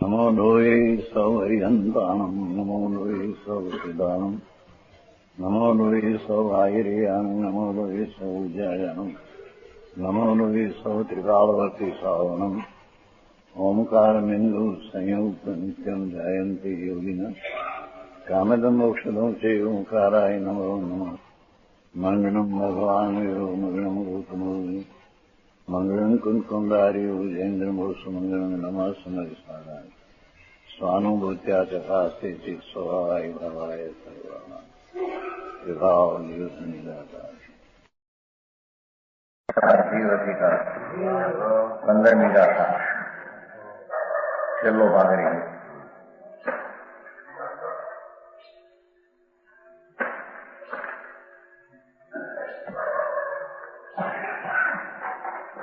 નમો લોહી સૌ હરિહંતાણમ નમો લોહી સૌ સિદાનમ નમો લોહી સૌ આયર્યાણમ નમો લોહી સૌ જયાણમ નમો લોહી સૌ ત્રિકાળવતી સાવણમ ઓમકારમિંદુ સંયુક્ત નિત્યમ જયંતી યોગિના કામદમ મોક્ષદમ છે ઓંકારાય નમો નમઃ મંગળમ ભગવાન મંગળમ ગૌતમોની મંગળમ કુંકુંડાર્યો જૈન્દ્રમોષ મંગળમ નમઃ સમરિસારાય સ્વાનુભૂત્યા ચકાસ્તે ચિત સ્વભાવાય ભાવાય સર્વાના વિભાવ નિયુત નિરાકાર 15મી ગાથા છેલ્લો ભાગ રહી.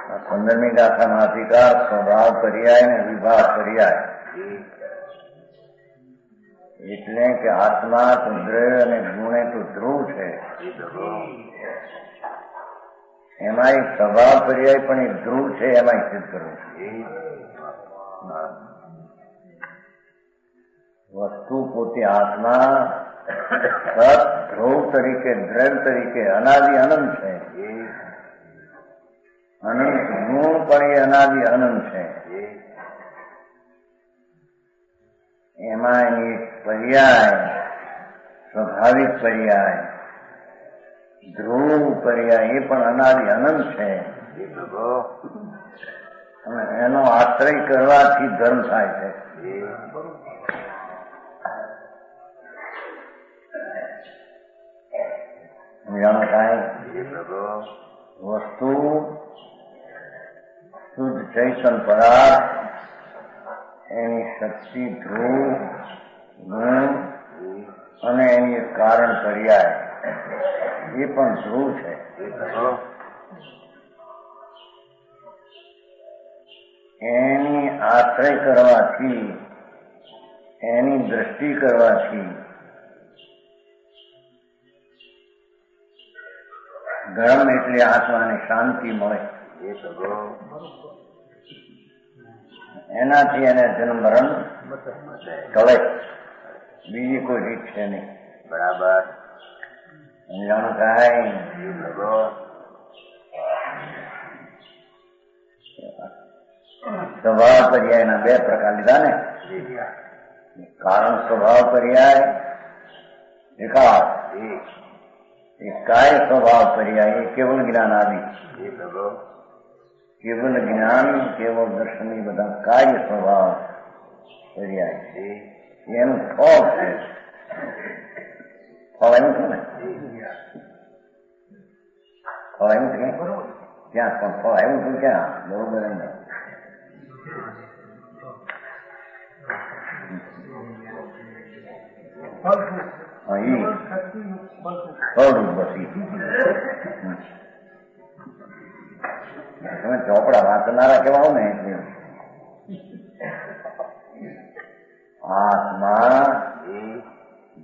આ 15મી ગાથામાં અધિકાર, સ્વભાવ પર્યાય ને વિભાગ પર્યાય. એટલે કે આત્મા તો દ્રવ્ય અને ગુણે તો ધ્રુવ છે, એમાં એક સ્વભાવ પર્યાય પણ એક ધ્રુવ છે, એમાં સિદ્ધ કરવું છે. વસ્તુ પોતે આત્મા સત ધ્રુવ તરીકે, દ્રવ્ય તરીકે અનાદિ અનંત છે. અનંત ગુણ પણ એ અનાદિ અનંત છે. એમાં એક પર્યાય, સ્વાભાવિક પર્યાય, ધ્રુવ પર્યાય એ પણ અનાદિ અનંત છે. અને એનો આશ્રય કરવાથી ધર્મ થાય છે. જાણો કાંઈ વસ્તુ શુદ્ધ ચૈતન પદાર્થ, એની શક્તિ ધ્રુવ ગુણ અને એની એક કારણ પર્યાય એ પણ ધ્રુવ છે. એની આશ્રય કરવાથી, એની દ્રષ્ટિ કરવાથી ધર્મ એટલે આત્માને શાંતિ મળે. એનાથી એને જન્મ મરણ ટળે. બીજી કોઈ રીત છે નહીં. બરાબર જાણો કાંઈ સ્વભાવ પર્યાયના 2 પ્રકાર લીધા ને. કારણ સ્વભાવ પર્યાય, વિકાર. એ કાર્ય સ્વભાવ પર્યાય એ કેવલ જ્ઞાન આદિ. કેવલ જ્ઞાન, કેવલ દર્શન એ બધા કાર્ય સ્વભાવ પર્યાય છે. એનું ફળ છે. ફળ એનું છે ને, ફળ એનું છે ક્યાં? પણ ફળ આવ્યું છું ક્યાં? બરોબર એમ તમે ચોપડા વાંચનારા કેવા હો ને એટલે આત્મા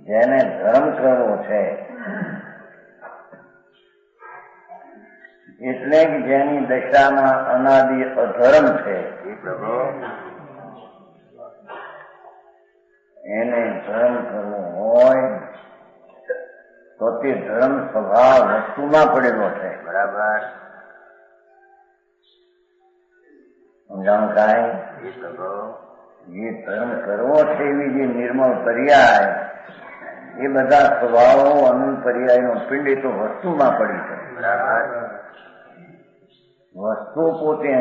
જેને ધર્મ કરવો છે, એટલે કે જેની દશામાં અનાદિ અધર્મ છે, એને ધર્મ કરવો હોય તો તે ધર્મ સ્વભાવ વસ્તુમાં પડેલો છે. બરાબર સમજાણું કાંઈ? જે ધર્મ કરવો છે એવી જે નિર્મળ પર્યાય, એ બધા સ્વભાવો અનંત પર્યાયનો પિંડ એ તો વસ્તુમાં પડી છે. વસ્તુ પોતે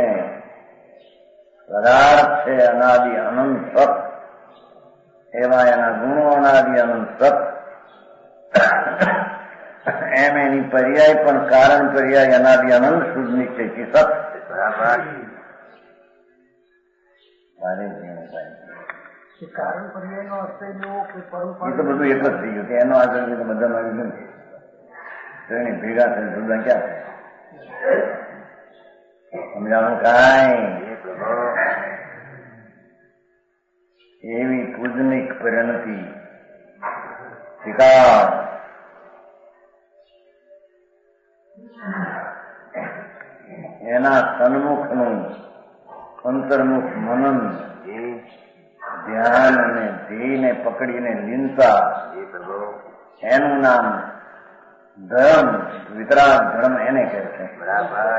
પદાર્થ છે અનાદિ અનંત સત, એવા એના ગુણો અનાદિ અનંત સત. એમ એની પર્યાય પણ કારણ પર્યાય અનાદિ અનંત શુદ્ધ નિશ્ચયથી સત. બરાબર કારણ પર્યાયનો અર્થ એ તો બધું એક જ થઈ ગયું. એનો આગળ બધાનો આવી ગયું ને ભેગા થઈને જુદા ક્યાં થાય? સમજાણું કાંઈ? એવી પૂજનિક પરિણતિ શિકાર એના સન્મુખનું અંતર્મુખ મનન ધ્યાન અને ધ્યેયને પકડીને લીનતા, એનું નામ ધર્મ, વિતરાગ ધર્મ એને કહે છે. બરાબર.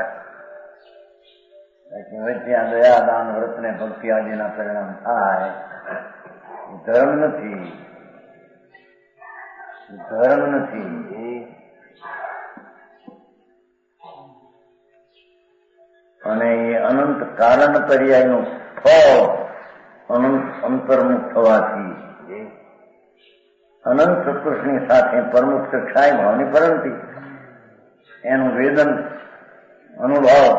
વચ્ચે આ દયા, દાન, વ્રત ને ભક્તિ આદિના પરિણામ થાય, ધર્મ નથી. ધર્મ નથી. અને એ અનંત કારણ પર્યાયનું ફળ અનંત અંતર્મુખ થવાથી અનંત સત્પુરુષની સાથે પરમુખ ક્ષાય ભાવની પરંતી એનું વેદન અનુભવ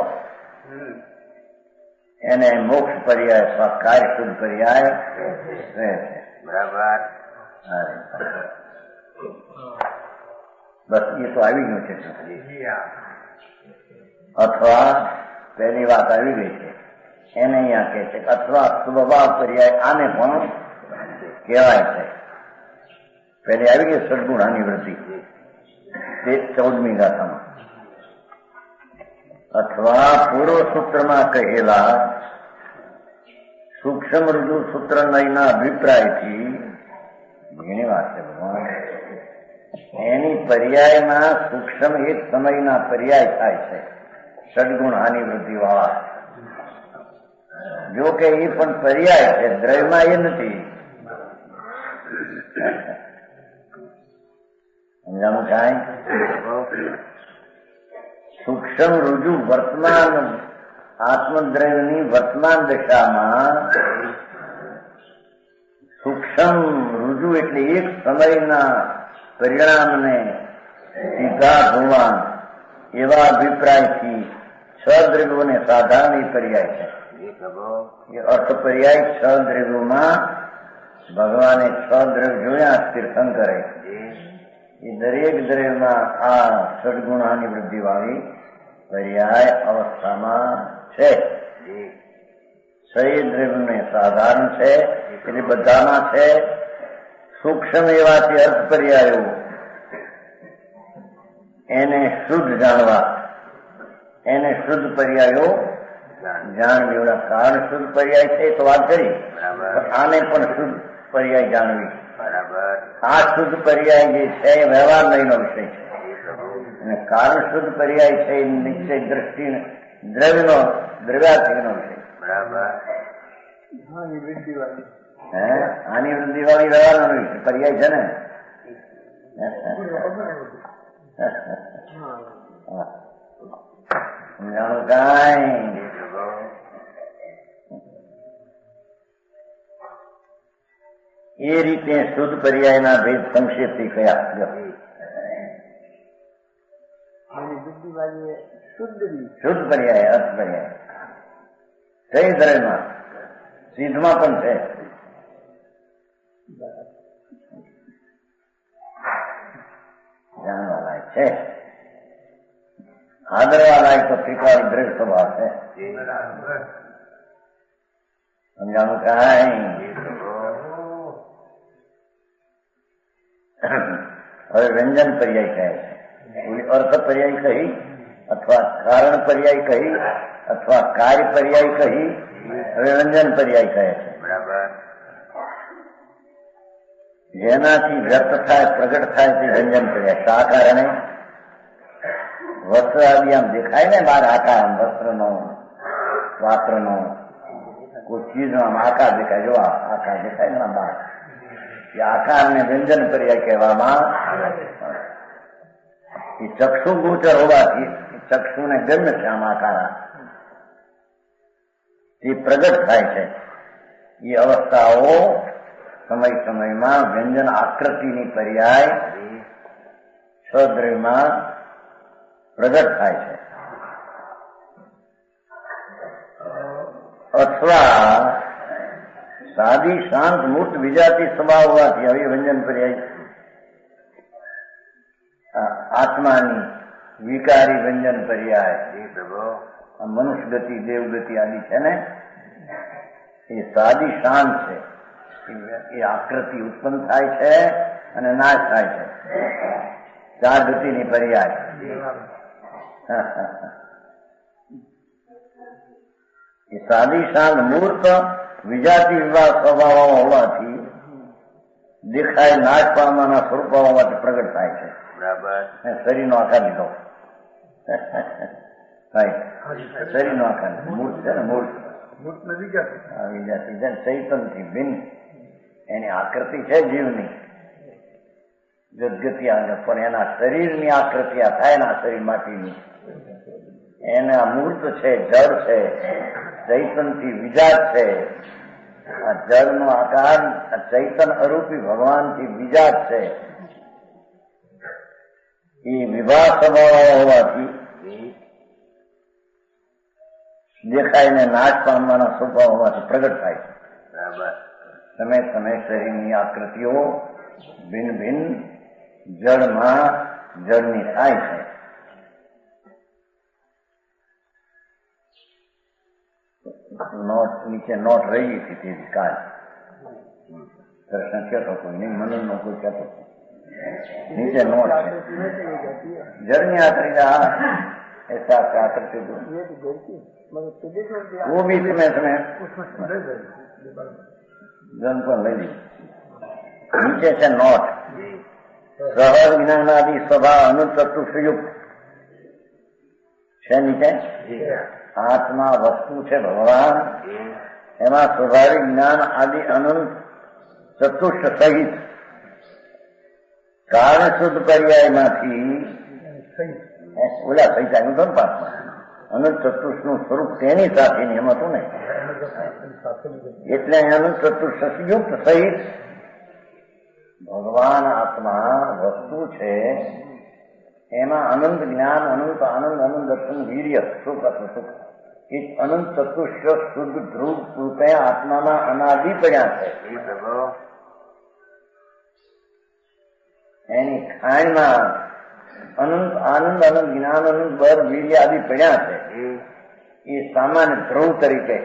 એને મોક્ષ પર્યાય અથવા કાર્ય શુદ્ધ પર્યાય રહે છે. બરાબર. બસ એ તો આવી ગયું છે. અથવા પહેલી વાત આવી ગઈ છે એને અહીંયા કહે છે અથવા સ્વભાવ પર્યાય આને પણ કહેવાય છે. પહેલી આવી ગઈ સદગુણાની વૃત્તિ, તે 14મી ગાથામાં. અથવા પૂર્વ સૂત્રમાં કહેલા સૂક્ષ્મ ઋજુ સૂત્ર નયના અભિપ્રાયથી, ઘણી વાત છે ભગવાન, એની પર્યાયમાં સૂક્ષ્મ એક સમયના પર્યાય થાય છે સદગુણ હાનિ વૃદ્ધિ વાળા. જો કે એ પણ પર્યાય છે, દ્રવ્યમાં એ નથી. સમજાણું કાંઈ? સૂક્ષ્મ રુજુ વર્તમાન આત્મદ્રવ્યની વર્તમાન દશામાં સૂક્ષ્મ રુજુ એટલે એક સમયના પરિણામને સીધા જોવા એવા અભિપ્રાયથી છ દ્રવ્યોને સાધારણ પર્યાય છે. એ અર્થ પર્યાય છ દ્રવ્યોમાં ભગવાને છ દ્રવ્ય જોયા તીર્થંકરે. એ દરેક દ્રવ્યમાં આ સદગુણાની વૃદ્ધિ વાળી પર્યાય અવસ્થામાં છે. છ દ્રવ્યને સાધારણ છે એટલે બધામાં છે. સૂક્ષ્મ એવાથી અર્થ પર્યાયો એને શુદ્ધ જાણવા, એને શુદ્ધ પર્યાયો જાણવી. એવડા કારણ શુદ્ધ પર્યાય છે તો વાત કરી, આને પણ શુદ્ધ પર્યાય જાણવી. આ શુદ્ધ પર્યાય જે છે એ વ્યવહાર નહીંનો વિષય છે, અને કારણ શુદ્ધ પર્યાય છે એ નિશ્ચય દ્રષ્ટિ દ્રવ્યનો દ્રવ્યાર્થિકનો વિષય. આની વૃદ્ધિ વાળી વ્યવહારનો વિષય પર્યાય છે ને. સમજાણું કાંઈ? એ રીતે શુદ્ધ પર્યાયના ભેદ સંક્ષેપથી કયા? શુદ્ધ પર્યાય, અર્થ પર્યાય કઈ ધર્મમાં? સિદ્ધમાં પણ છે. જાણવા લાયક છે, આદરવા લાયક તો સ્વીકાર દ્રઢ સ્વભાવ છે. સમજાણું કાંઈ? હવે વ્યંજન પર્યાય કહે છે. અર્થ પર્યાય કહી અથવા કારણ પર્યાય કહી અથવા કાર્ય પર્યાય કહી, હવે વ્યંજન પર્યાય કહે છે. જેનાથી વ્યક્ત થાય, પ્રગટ થાય તે વ્યંજન પર્યાય. શા કારણે? વસ્ત્ર આદિ આમ દેખાય ને બહાર આકાર, વસ્ત્રનો, પાત્રનો, કોઈ ચીજનો આમ આકાર દેખાય. જો આકાર દેખાય ને બહાર, એ આકારને વ્યંજન પર્યાય કહેવામાં આવે. એ ચક્ષુ ગોચર હોવાથી ચક્ષુને ગમ્ય છે આમ આકાર, એ પ્રગટ થાય છે. એ અવસ્થાઓ સમય સમયમાં વ્યંજન આકૃતિની પર્યાય છદ્રવ્યમાં પ્રગટ થાય છે. અથવા સાદી શાંત મૂર્ત વિજાતી સ્વભાવ હોવાથી હવે વ્યંજન પર્યાય આત્માની વિકારી વ્યંજન પર્યાય. મનુષ્ય ગતિ, દેવગતિ આદિ છે ને, એ સાદી શાંત છે. એ આકૃતિ ઉત્પન્ન થાય છે અને નાશ થાય છે. ચાર ગતિની પર્યાય. એ સાદી શાંત મૂર્ત વિજાતિ વિવાહ સ્વભાવો હોવાથી દેખાય નાશ પામવાના સ્વરૂપો હોવાથી પ્રગટ થાય છે. બરાબર. શરીરનો આકાર લીધો. શરીરનો આકાર મૂર્ત છે ને, મૂર્ત વિજાતિ ચૈતનથી ભિન્ન એની આકૃતિ છે જીવની ગદગતિ આગળ, પણ એના શરીરની આકૃતિ આ થાય એના શરીર માટીની એના મૂર્ત છે, જળ છે, ચૈતનથી વિજાત છે. આ જળનો આકાર ચૈતન અરૂપી ભગવાનથી વિજાત છે. એ વિવાહ સ્વભાવ હોવાથી દેખાયને નાશ પામવાના સ્વભાવ હોવાથી પ્રગટ થાય છે. બરાબર. તમે શરીરની આકૃતિઓ ભિન્ન ભિન્ન જળમાં જળની થાય છે. નીચે નોટ રહી હતી તેવી કાલ કૃષ્ણ કહેતો કોઈ નહીં, મનનો કોઈ કહેતો નીચે નોટ છે જળની આકૃતિ. ऐसा आकृति वो भी तुम्हें जन पर ले ली. नीचे से नोट સહ જ્ઞાનાદિ સ્વભાવ અનુતત્વ સંયુક્ત છે. નીચે આત્મા વસ્તુ છે ભગવાન, એમાં સ્વાભાવિક જ્ઞાન આદિ અનંત ચતુષ્ટ સહિત કારણ શુદ્ધ પર્યાયમાંથી ઓલા સહિત આવ્યું હતું ને પાઠમાં અનંત ચતુષ્ટ નું સ્વરૂપ તેની સાથે એમ હતું ને, એટલે અનંત ચતુષ્ટ યુક્ત સહિત ભગવાન આત્મા વસ્તુ છે, એમાં અનંત જ્ઞાન, અનંત આનંદ, અનંત દર્શન, વીર્ય, સુખ અથવા સુખ એ અનંત ચતુષ્ટ શુદ્ધ ધ્રુવ રૂપે આત્મામાં અનાદિ પડ્યા છે. એની ખાણમાં અનંત આનંદ, અનંત જ્ઞાન, અનંત બર, વીર્ય આદિ પડ્યા છે. એ સામાન્ય ધ્રુવ તરીકે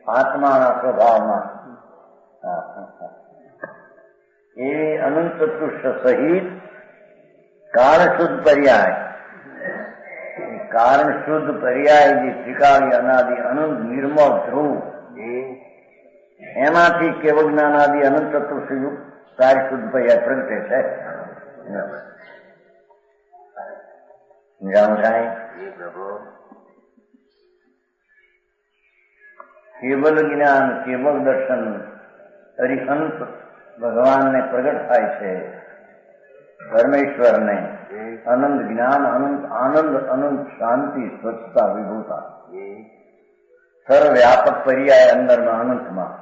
આત્માના સ્વભાવમાં એ અનંત ચતુષ્ટ સહિત કારણ શુદ્ધ પર્યાય, કારણ શુદ્ધ પર્યાય જે ત્રિકાળી અનાદિ અનંત નિર્મળ ધ્રુવ એમાંથી કેવળ જ્ઞાનાદિ અનંત ચતુષ્ટ યુક્ત સારી શુદ્ધ પર્યાય પ્રગટે છે. જાણો થાય કેવલ જ્ઞાન, કેવલ દર્શન, અરિહંત ભગવાનને પ્રગટ થાય છે. પરમેશ્વરને અનંત જ્ઞાન, અનંત આનંદ, અનંત શાંતિ, સ્વચ્છતા, વિભૂતા, સર્વવ્યાપક પર્યાય અંદરમાં અનંતમાં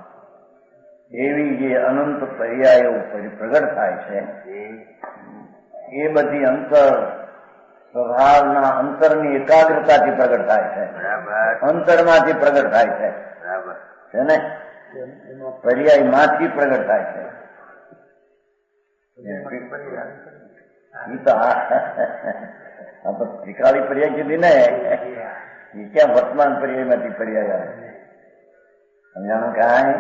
એવી જે અનંત પર્યાયો પ્રગટ થાય છે એ બધી અંતર સ્વભાવના અંતરની એકાગ્રતાથી પ્રગટ થાય છે, અંતરમાંથી પ્રગટ થાય છે ને, પર્યાયમાંથી પ્રગટ થાય છે. ત્રિકાળી પર્યાય કીધી ને, એ ક્યાં વર્તમાન પર્યાયમાંથી પર્યાય આવે? સમજાણું કાંઈ?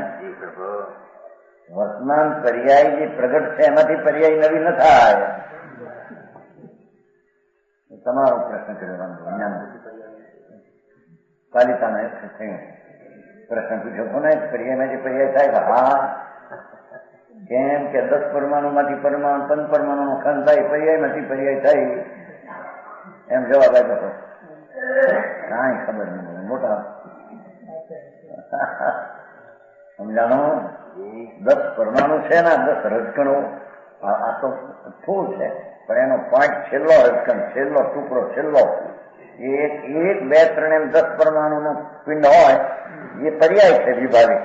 વર્તમાન પર્યાય જે પ્રગટ છે એમાંથી પર્યાય નવી ન થાય. તમારો પ્રશ્ન કર્યો પાલિતાનો થયું પ્રશ્ન પૂછ્યો કોને પર્યાયમાંથી પર્યાય થાય? હા, કેમ કે 10 પરમાણુ માંથી પરમાણુ 5 પરમાણુ નો ખંડ થાય, પર્યાયમાંથી પર્યાય થાય એમ જવાબ આપ્યો હતો. કાંઈ ખબર નહીં, મોટા સમજાણો. 10 પરમાણુ છે ને, 10 રજકણો, આ તો ફૂલ છે, પણ એનો પાંચ છેલ્લો રજકણ, છેલ્લો ટુકડો, છેલ્લો એક 2 3 એમ 10 પરમાણુ નો પિંડ હોય એ પર્યાય છે વિભાવિક.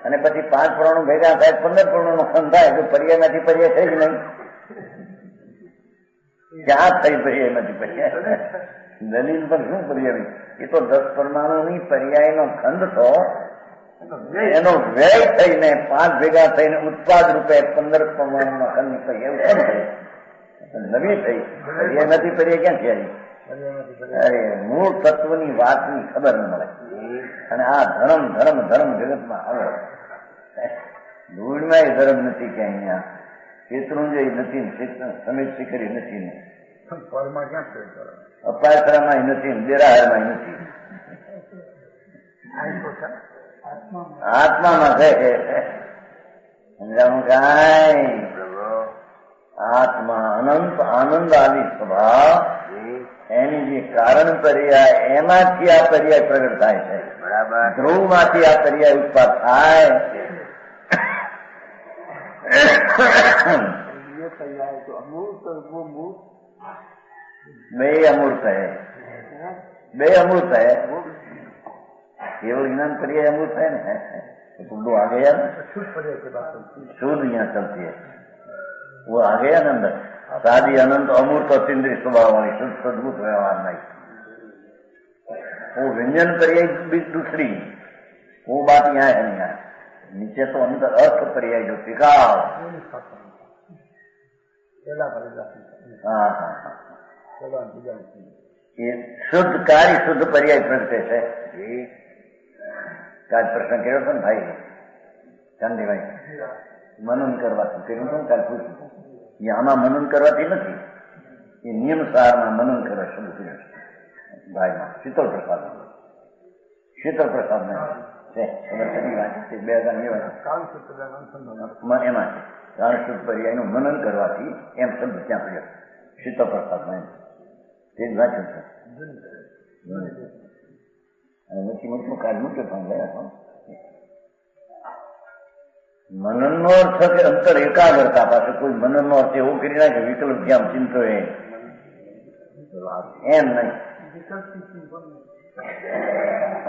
અને પછી 5 પરમાણુ ભેગા થાય 15 પરમાણુ નો ખંડ થાય તો પર્યાયમાંથી પર્યાય થઈ જ નહીં. ક્યાં થઈ પર્યાયમાંથી પર્યાય? દલીલ પર શું પર્યાય? એ તો 10 પરમાણુની પર્યાયનો ખંડ તો એનો વ્યય થઈને 5 ભેગા થઈને ઉત્પાદ રૂપે 15 પરમાણુના ખંડ થઈ, એવું કેમ થયું? નવી થઈ, પર્યાયમાંથી પર્યાય ક્યાં થઈ? અરે મૂળ તત્વની વાતની ખબર ન મળે. અને આ ધર્મ ધર્મ ધર્મ જગતમાં આવે, ધૂળમાં ધર્મ નથી કે અહીંયા શેત્રુંજય નથી, સમિત શિખરી નથી, અપાયસરામાં નથી, દેરાહારમાં નથી. આત્મામાં છે. સમજાવું કાંઈ? આત્મા અનંત આનંદ આદિ સ્વભાવ એની જે કારણ પર્યાય એમાંથી આ પર્યાય પ્રગટ થાય છે. બરાબર. ધ્રુવમાંથી આ પર્યાય ઉત્પાદ થાય. બે અમૂર્ત है, બે अमूर्त है. केवल ज्ञान पर्याय अमूर्त है ना. टुल्लू आ गया ना, शुद्ध यहाँ चलती है, वो आ गया ना अंदर. सादी अनंत अमूर्त और इंद्रिय स्वभाव वाली शुद्ध सदभूत व्यवहार नहीं. वो व्यंजन पर्याय भी दूसरी, वो बात यहाँ है नहीं. यहाँ नीचे तो अंदर अर्थ पर्याय जो टिकाव. हाँ हाँ हाँ, ये शुद्ध कार्य शुद्ध पर्याय प्रगटे છે. કાલ પ્રશ્ન કર્યો હતો ને ભાઈ ચાંદીભાઈ, મનન કરવાથી કર્યું હતું ને કાલ પૂછ્યું. એ આમાં મનન કરવાથી નથી, એ નિયમ સારમાં મનન કરવા શરૂ કર્યું છે ભાઈમાં. શીતળ પ્રસાદમાં, શીતળ પ્રસાદમાં છે ખબર છે વાત છે 2000 એમાં છે કારણ શુદ્ધ પર્યાયનું મનન કરવાથી એમ શબ્દ ત્યાં પડ્યો શીતળ પ્રસાદમાં. એમ તે જ વાંચ્યું છે. અને પછી મોટું કાર્ડ મૂક્યો પણ ગયા છો. મનનનો અર્થ કે અંતર એકાગ્રતા. પાસે કોઈ મનનનો અર્થ એવો કરી નાખે વિકલ્પ જેમ ચિંતો એમ નહીં.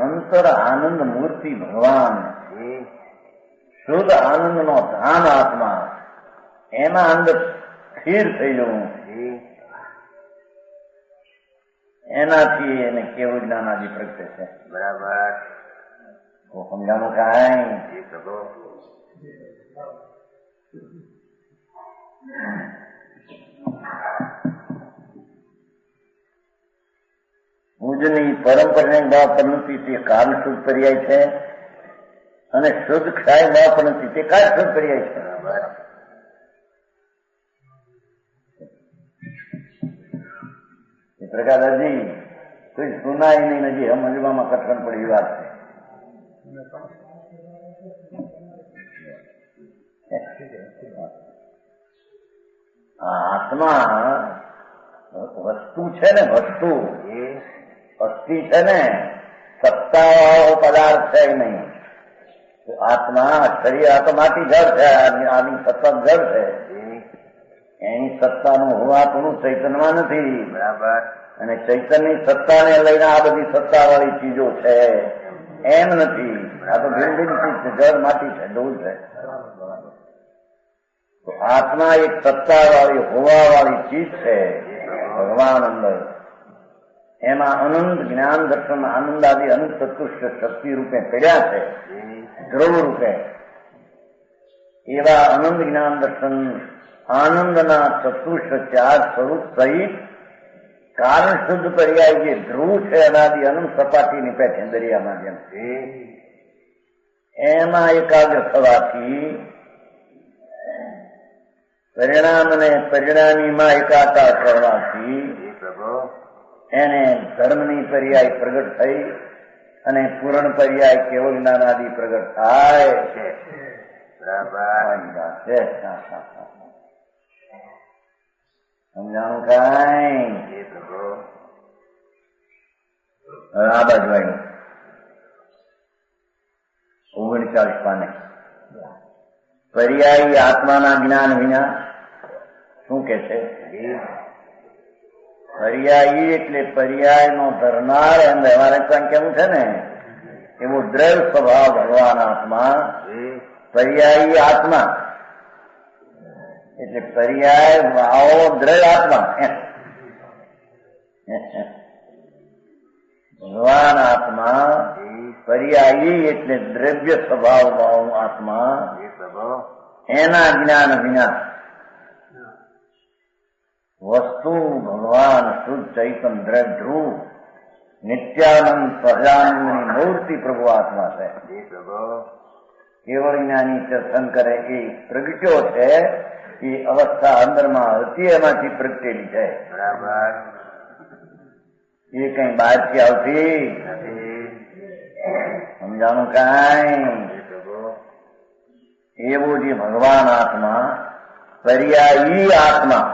અંતર આનંદ મૂર્તિ ભગવાન, શુદ્ધ આનંદનો ધાન આત્મા, એના અંદર સ્થિર થઈ જવું, એનાથી એને કેવું જ્ઞાન આદિ પ્રગટે છે. બરાબર. તો સમજાનું કાંઈ? પૂજની પરંપરાની વાપરણથી તે કાલ શુદ્ધ પર્યાય છે અને શુદ્ધ ક્ષાય વાપરણથી તે કાળ શુદ્ધ પર્યાય છે. પ્રકાર હજી કોઈ સુનાય નહીં, હજી સમજવામાં કઠણ પડી વાત છે. આત્મા વસ્તુ છે ને, વસ્તુ અસ્થિ છે ને, સત્તાવાળો પદાર્થ છે નહીં. આત્મા શરીર આ તો માટી જળ છે, આની સત્તા જળ છે. એની સત્તાનું હોવાપણું ચૈતન્યમાં નથી. બરાબર. અને ચૈતન્યની સત્તાને લઈને આ બધી સત્તાવાળી ચીજો છે એમ નથી. આ તો ભિન્ન ભિન્ન ચીજ છે, જળ માટી છે, ધૂળ છે. તો આત્મા એક સત્તાવાળી હોવાવાળી ચીજ છે ભગવાન અંદર. એમાં અનંત જ્ઞાન દર્શન આનંદ આદિ અનંત ચતુષ્ટ શક્તિ રૂપે પડ્યા છે, ધ્રુવ રૂપે. એવા અનંત જ્ઞાન દર્શન આનંદના ચતુષ્ટ ચાર સ્વરૂપ સહિત કારણ શુદ્ધ પર્યાય જે ધ્રુવ છે અનાદિ અનંત સપાટીની પેઠે દરિયામાં જેમ છે, એમાં એકાગ્ર થવાથી પરિણામ અને પરિણામીમાં એકાકાર કરવાથી એને ધર્મની પર્યાય પ્રગટ થઈ અને પૂર્ણ પર્યાય કેવળ જ્ઞાનાદિ પ્રગટ થાય છે. સમજાણું કાંઈ? આ બાજુ આવ્યું 39 પાને. પર્યાયી આત્માના જ્ઞાન વિના શું કે છે? પર્યાયી એટલે પર્યાય નો ધરનાર. એમ વ્યવહાર કેવું છે ને એવો દ્રઢ સ્વભાવ ભગવાન આત્મા. પર્યાયી આત્મા એટલે પર્યાય આવો દ્રઢ આત્મા. ભગવાન આત્મા પર્યાયી એટલે દ્રવ્ય સ્વભાવ ભાવ આત્મા. એના જ્ઞાન વિના વસ્તુ ભગવાન શુદ્ધ ચૈતન દ્રઢ ધ્રુવ નિત્યાનંદ સહજાનંદની મૂર્તિ પ્રભુ આત્મા છે. કેવળ જ્ઞાની દર્શન કરે એ પ્રગટ્યો છે. એ અવસ્થા અંદરમાં હતી એમાંથી પ્રગટેલી છે. બરાબર. એ કઈ બહારથી આવતી નથી. સમજાણું કાંઈ? એવો જે ભગવાન આત્મા પર્યાયી આત્મા,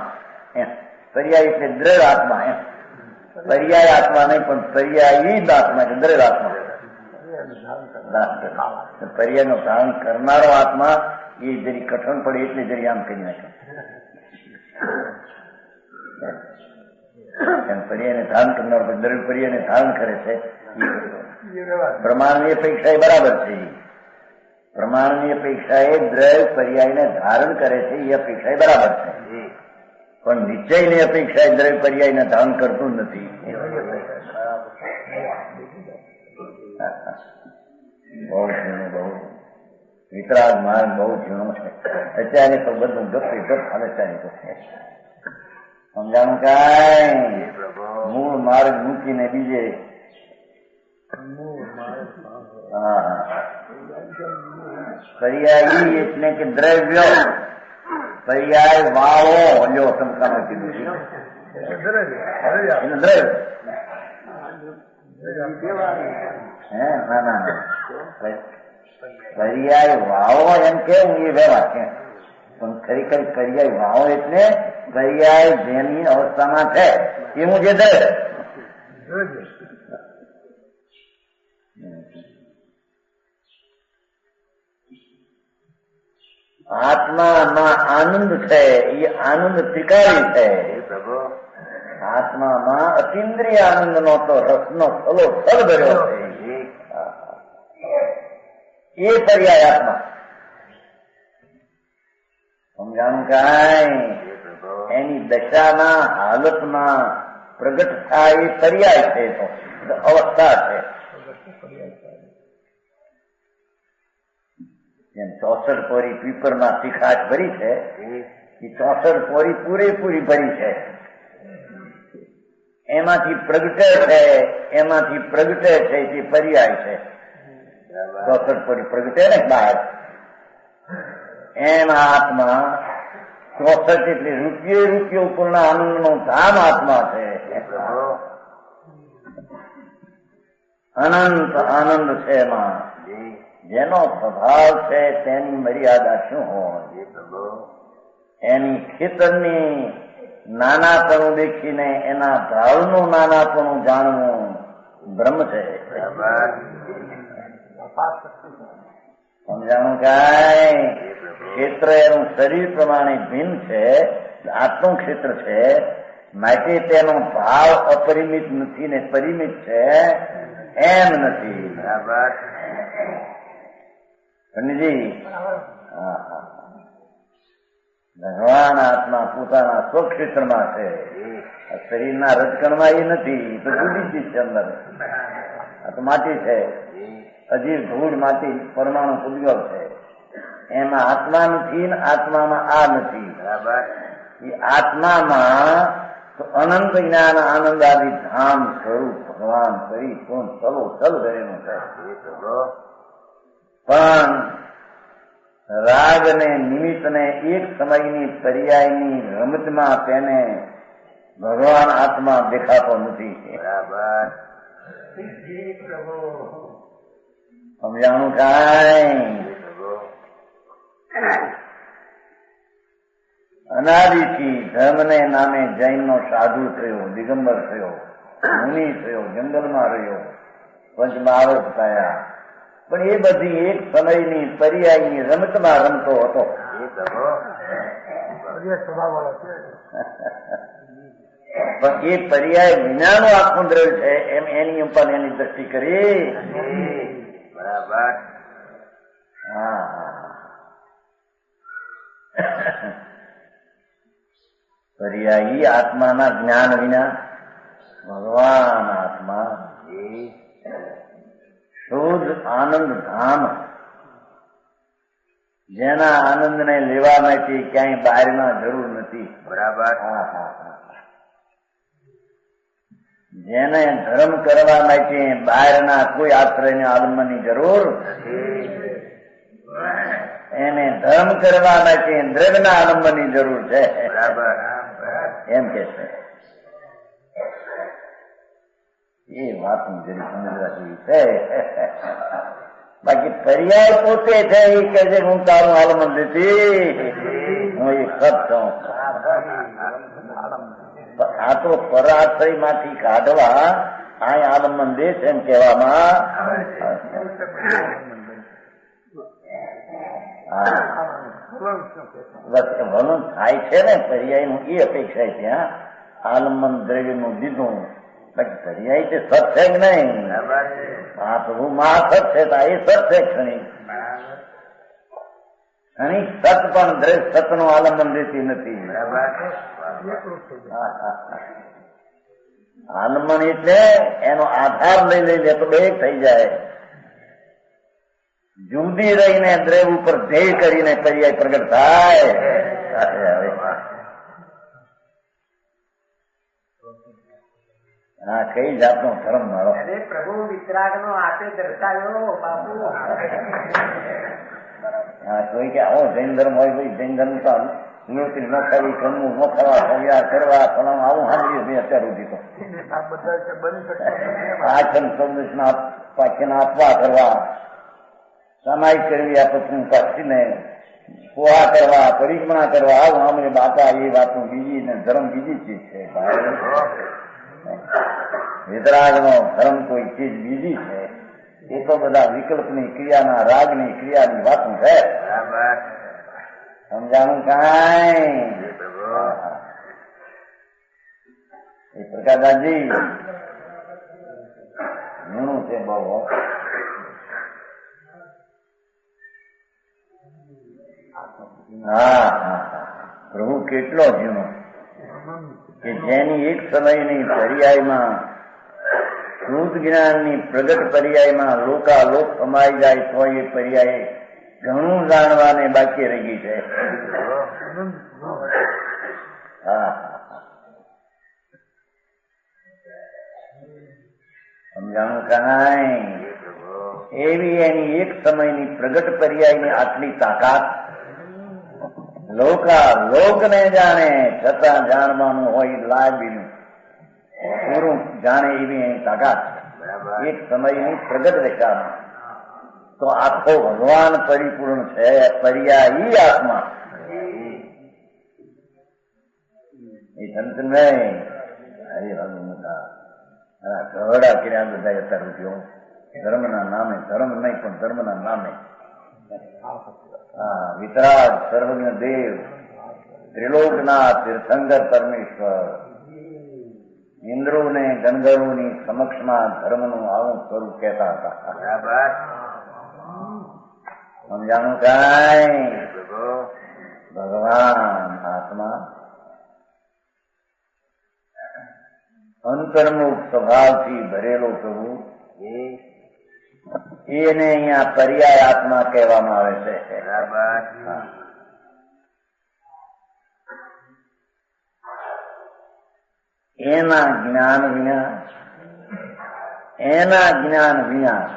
પર્યાય એટલે દ્રઢ આત્મા, પર્યાય આત્મા નહીં પણ પર્યાયી આત્મા એટલે દ્રઢ આત્મા. પર્યાય નો ધારણ કરનારો આત્મા એ જરી કઠણ પડે એટલે જરી આમ કરી નાખે. પર્યાયને ધારણ કરનારો દ્રઢ પર્યાયને ધારણ કરે છે. પ્રમાણની અપેક્ષા એ બરાબર છે. પ્રમાણની અપેક્ષા એ દ્રઢ પર્યાયને ધારણ કરે છે એ અપેક્ષા બરાબર છે, પણ નિશ્ચયની અપેક્ષા એ દ્રઢ પર્યાયને ધારણ કરતું નથી. બહુ ઝીણું, બહુ વિતરાગ માર્ગ બહુ ઝીણો છે. અત્યારે તો બધું ગપે ગપ હાલે ચાલી જશે. સમજાણું કાંઈ? મૂળ માર્ગ મૂકીને બીજે પર્યાયી એટલે કે દ્રવ્ય પર્યાય વાવો લ્યો સમકામાં કીધું છે દ્રવ્ય. ના ના પર્યાય વાવો એમ કેવું એ વ્યવહાર છે, પણ ખરેખર પર્યાય વાવો એટલે પર્યાય જેની અવસ્થામાં છે એવું જે દ્રવ્ય. આત્મામાં આનંદ છે એ આનંદ ત્રિકાળી છે. આત્મામાં અતિન્દ્રિય આનંદ નો તો રસનો સલો સલ ભર્યો છે. એ પર્યાય આત્મા. સમજાણું કાંઈ? એની દશાના હાલતમાં પ્રગટ થાય એ પર્યાય છે, તો અવસ્થા છે. જેમ 64 પોરી પીપરમાં તીખાટ ભરી છે એ 64 પોરી પૂરેપૂરી ભરી છે. એમાંથી પ્રગટે છે, એમાંથી પ્રગટે છે તે પર્યાય છે. 64 પોરી પ્રગટે ને બહાર, એમ આત્મા 64 એટલે રૂપિયો પૂર્ણ આનંદ નો ધામ આત્મા છે. અનંત આનંદ છે એમાં. જેનો સ્વભાવ છે તેની મર્યાદા શું હોય? એની ખેતરની નાનાપણું દેખીને એના ભાવનું નાનાપણું જાણવું બ્રહ્મ છે. સમજાણું કાંઈ? ક્ષેત્ર એનું શરીર પ્રમાણે ભિન્ન છે, આટલું ક્ષેત્ર છે, માટે તેનો ભાવ અપરિમિત નથી ને પરિમિત છે એમ નથી. પંડિતજી, ભગવાન આત્મા પોતાના સ્વક્ષેત્રમાં છે, શરીરના રજકણમાં એ નથી, તો જુદી ચીજ છે અંદર. આ તો માટી છે, અજીર ધૂળ માટી પરમાણુ ઉદ્ગવ છે. એમાં આત્મા નથી ને આત્મામાં આ નથી. એ આત્મામાં તો અનંત જ્ઞાન આનંદ આદિ ધામ સ્વરૂપ ભગવાન કરી કોણ ચલો ચલ કરેલું છે. પણ રાગ ને નિમિત્ત ને એક સમયની પર્યાયની રમતમાં તેને ભગવાન આત્મા દેખાતો નથી. સમજાણું કાંઈ? અનાદિથી ધર્મને નામે જૈનનો સાધુ થયો, દિગંબર થયો, મુનિ થયો, જંગલમાં રહ્યો, પંચમહાવત થયા, પણ એ બધી એક સમયની પર્યાયની રમતમાં રમતો હતો. પણ એ પર્યાય વિનાનું આત્મદ્રવ્ય છે એમ એની ઉપર એની દ્રષ્ટિ કરી. બરાબર. હા, પર્યાયી આત્માના જ્ઞાન વિના ભગવાન આત્મા એ શુદ્ધ આનંદ ધામ, જેના આનંદને લેવા માટે ક્યાંય બહારમાં જરૂર નથી. બરાબર. જેને ધર્મ કરવા માટે બહારના કોઈ આશ્રયને આલંબનની જરૂર નથી. એને ધર્મ કરવા માટે દ્રવ્યના આલંબનની જરૂર છે. બરાબર. એમ કે છે. એ વાત જરી સમજવા જેવી છે. પર્યાય પોતે છે એ કે છે હું તારું આલમન નથી, હું એ સત છું. આ તો પરાશ્રય માંથી કાઢવા આ આલમન દેશ એમ કહેવામાં. વલણ થાય છે ને પર્યાય નું એ અપેક્ષા ત્યાં આલમન દ્રવ્ય નું દીધું. પર્યાય તે સત છે કે નહીં? આ પ્રભુ મા સત છે તો એ સત છે ક્ષણિક. ક્ષણિક સત પણ દ્રવ્ય સત નું આલંબન દેતી નથી. આલંબન એટલે એનો આધાર લઈ લે તો બે થઈ જાય. જુદી રહીને દ્રવ્ય ઉપર ધ્યેય કરીને પર્યાય પ્રગટ થાય. હા, કઈ જાતનો ધર્મ મારો? પ્રભુ વિતરાગ નો હાથે દર્શાવ્યો બાપુ. હા, કોઈ કે આવો જૈન ધર્મ હોય ભાઈ, જૈન ધર્મ તો નિવૃત્તિ ન કરવી, કરવું ન કરવા, ફરિયાદ કરવા, પણ આવું સાંભળ્યું મેં અત્યાર સુધી તો. આચરણ સંદેશના પાછળના આપવા કરવા, સામાયિક કરવી આ પત્ની પાછીને પોહા કરવા, પરિક્રમા કરવા, આવું સાંભળે બાપા એ વાતનું બીજી ને ધર્મ બીજી ચીજ છે. વિતરાગનો ધર્મ કોઈ ચીજ બીજી છે. એ તો બધા વિકલ્પની ક્રિયાના રાગની ક્રિયાની વાતો છે. સમજાણું કાંઈ? એ પ્રકાશદાસજી ઘણું છે બહુ. હા, પ્રભુ કેટલો ઝીણો કે જેની એક સમયની પર્યાયમાં શુદ્ધ જ્ઞાનની પ્રગટ પર્યાયમાં લોકાલોક કમાઈ જાય તો એ પર્યાય ઘણું જાણવાને બાકી રહી છે. હા, સમજાણું કાંઈ? એવી એની એક સમયની પ્રગટ પર્યાયની આટલી તાકાત લોકને જાણે છતાં જાણવાનું હોય લાભીનું પૂરું જાણે એવી એની તાકાત એક સમયની પ્રગટ રેખામાં. તો આખો ભગવાન પરિપૂર્ણ છે, પર્યાયી આત્મા. એ સંત નહીં ઘરડા કર્યા બધા અત્યાર રૂપિયો ધર્મના નામે, ધર્મ નહીં પણ ધર્મના નામે. હા, વિતરાગ સર્વજ્ઞ દેવ, ત્રિલોકનાથ, તીર્થંકર પરમેશ્વર, ઇન્દ્રો ને ગંધર્વોની સમક્ષમાં ધર્મનું આવું સ્વરૂપ કહેતા હતા. સમજાણું કાંઈ? ભગવાન આત્મા અંતર્મુખ સ્વભાવથી ભરેલો પ્રભુ, એને અહીંયા પર્યાય આત્મા કહેવામાં આવે છે. એના જ્ઞાન વિના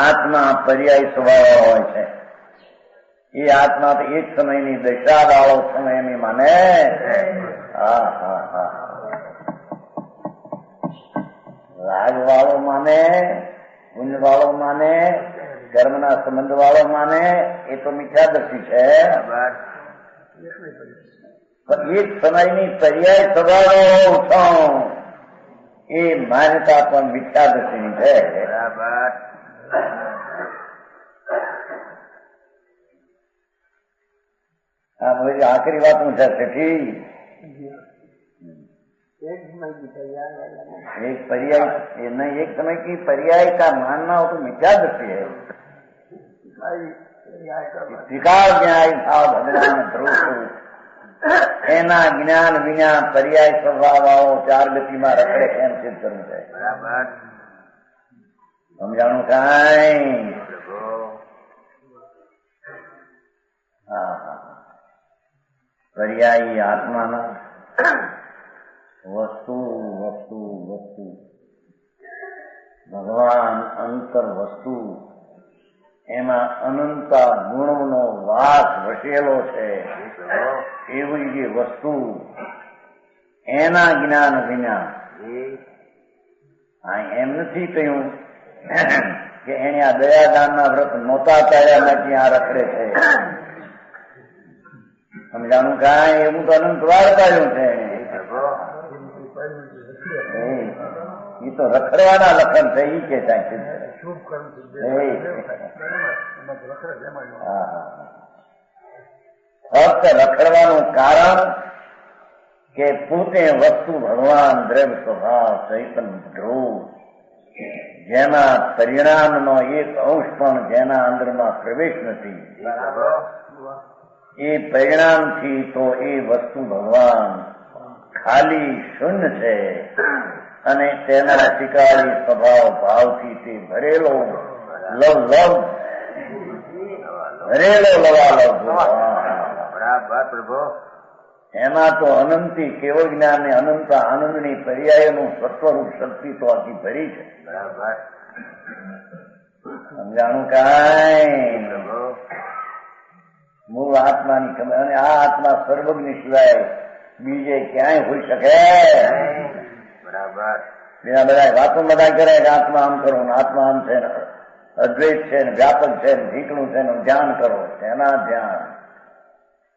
આત્મા પર્યાય સ્વભાવ હોય છે. એ આત્મા તો એક સમયની દશા વાળો સમય એની માને. રાગ વાળો માને, ગુંજ વાળો માને, કર્મના સંબંધ વાળો માને, એ તો મિથ્યાદર્શી છે. એક સમયની પર્યાય સ્વભાવ છો એ માન્યતા પણ મિથ્યાદર્શીની છે. આ બધી આખરી વાત હું છે. एक पर्याय नहीं, एक समय की पर्याय का मानना हो तो मिथ्यादृष्टि है. स्वीकार न्याय भाव भगवान ध्रुव एना ज्ञान विना पर्याय स्वभाव चार गति में रखड़े एम सिद्ध करવું છે. સમજાણું કાંઈ? હા, પર્યાયી આત્માના વસ્તુ ભગવાન અંતર વસ્તુ, એમાં અનંતા ગુણનો વાસ વસેલો છે. એવી જે વસ્તુ એના જ્ઞાન વિના, એમ નથી કહ્યું કે એને આ દયાદાનના વ્રત નહોતા તાર્યા નાખી આ રખડે છે. સમજાણું કાંઈ એવું તો અનંત વાર પાડ્યું છે એને. એ તો રખડવાના લખન છે એ કે ફક્ત રખડવાનું કારણ કે પોતે વસ્તુ ભગવાન દ્રવ્ય સ્વભાવ ચૈતન ધ્રુવ જેના પરિણામનો એક અંશ પણ જેના અંદરમાં પ્રવેશ નથી એ પરિણામથી તો એ વસ્તુ ભગવાન ખાલી શૂન્ય છે અને તેના શિકારી સ્વભાવ ભાવથી તે ભરેલો ભરેલો લવાલવ બરાબર પ્રભુ. એમાં તો અનંતી કેવળ જ્ઞાન ને અનંત આનંદની પર્યાયનું સત્વરૂપ શક્તિ તો આખી ભરી છે. બરાબર સમજાણું કાંઈ મૂળ આત્માની ખબર. અને આ આત્મા સર્વજ્ઞ સિવાય બીજે ક્યાંય હોઈ શકે? બરાબર. બીજા બધા વાતો બધા કરે કે આત્મા આમ કરો ને આત્મા આમ છે ને અદ્વૈત છે ને વ્યાપક છે ને ઠીકણું છે ને ધ્યાન કરો. એના ધ્યાન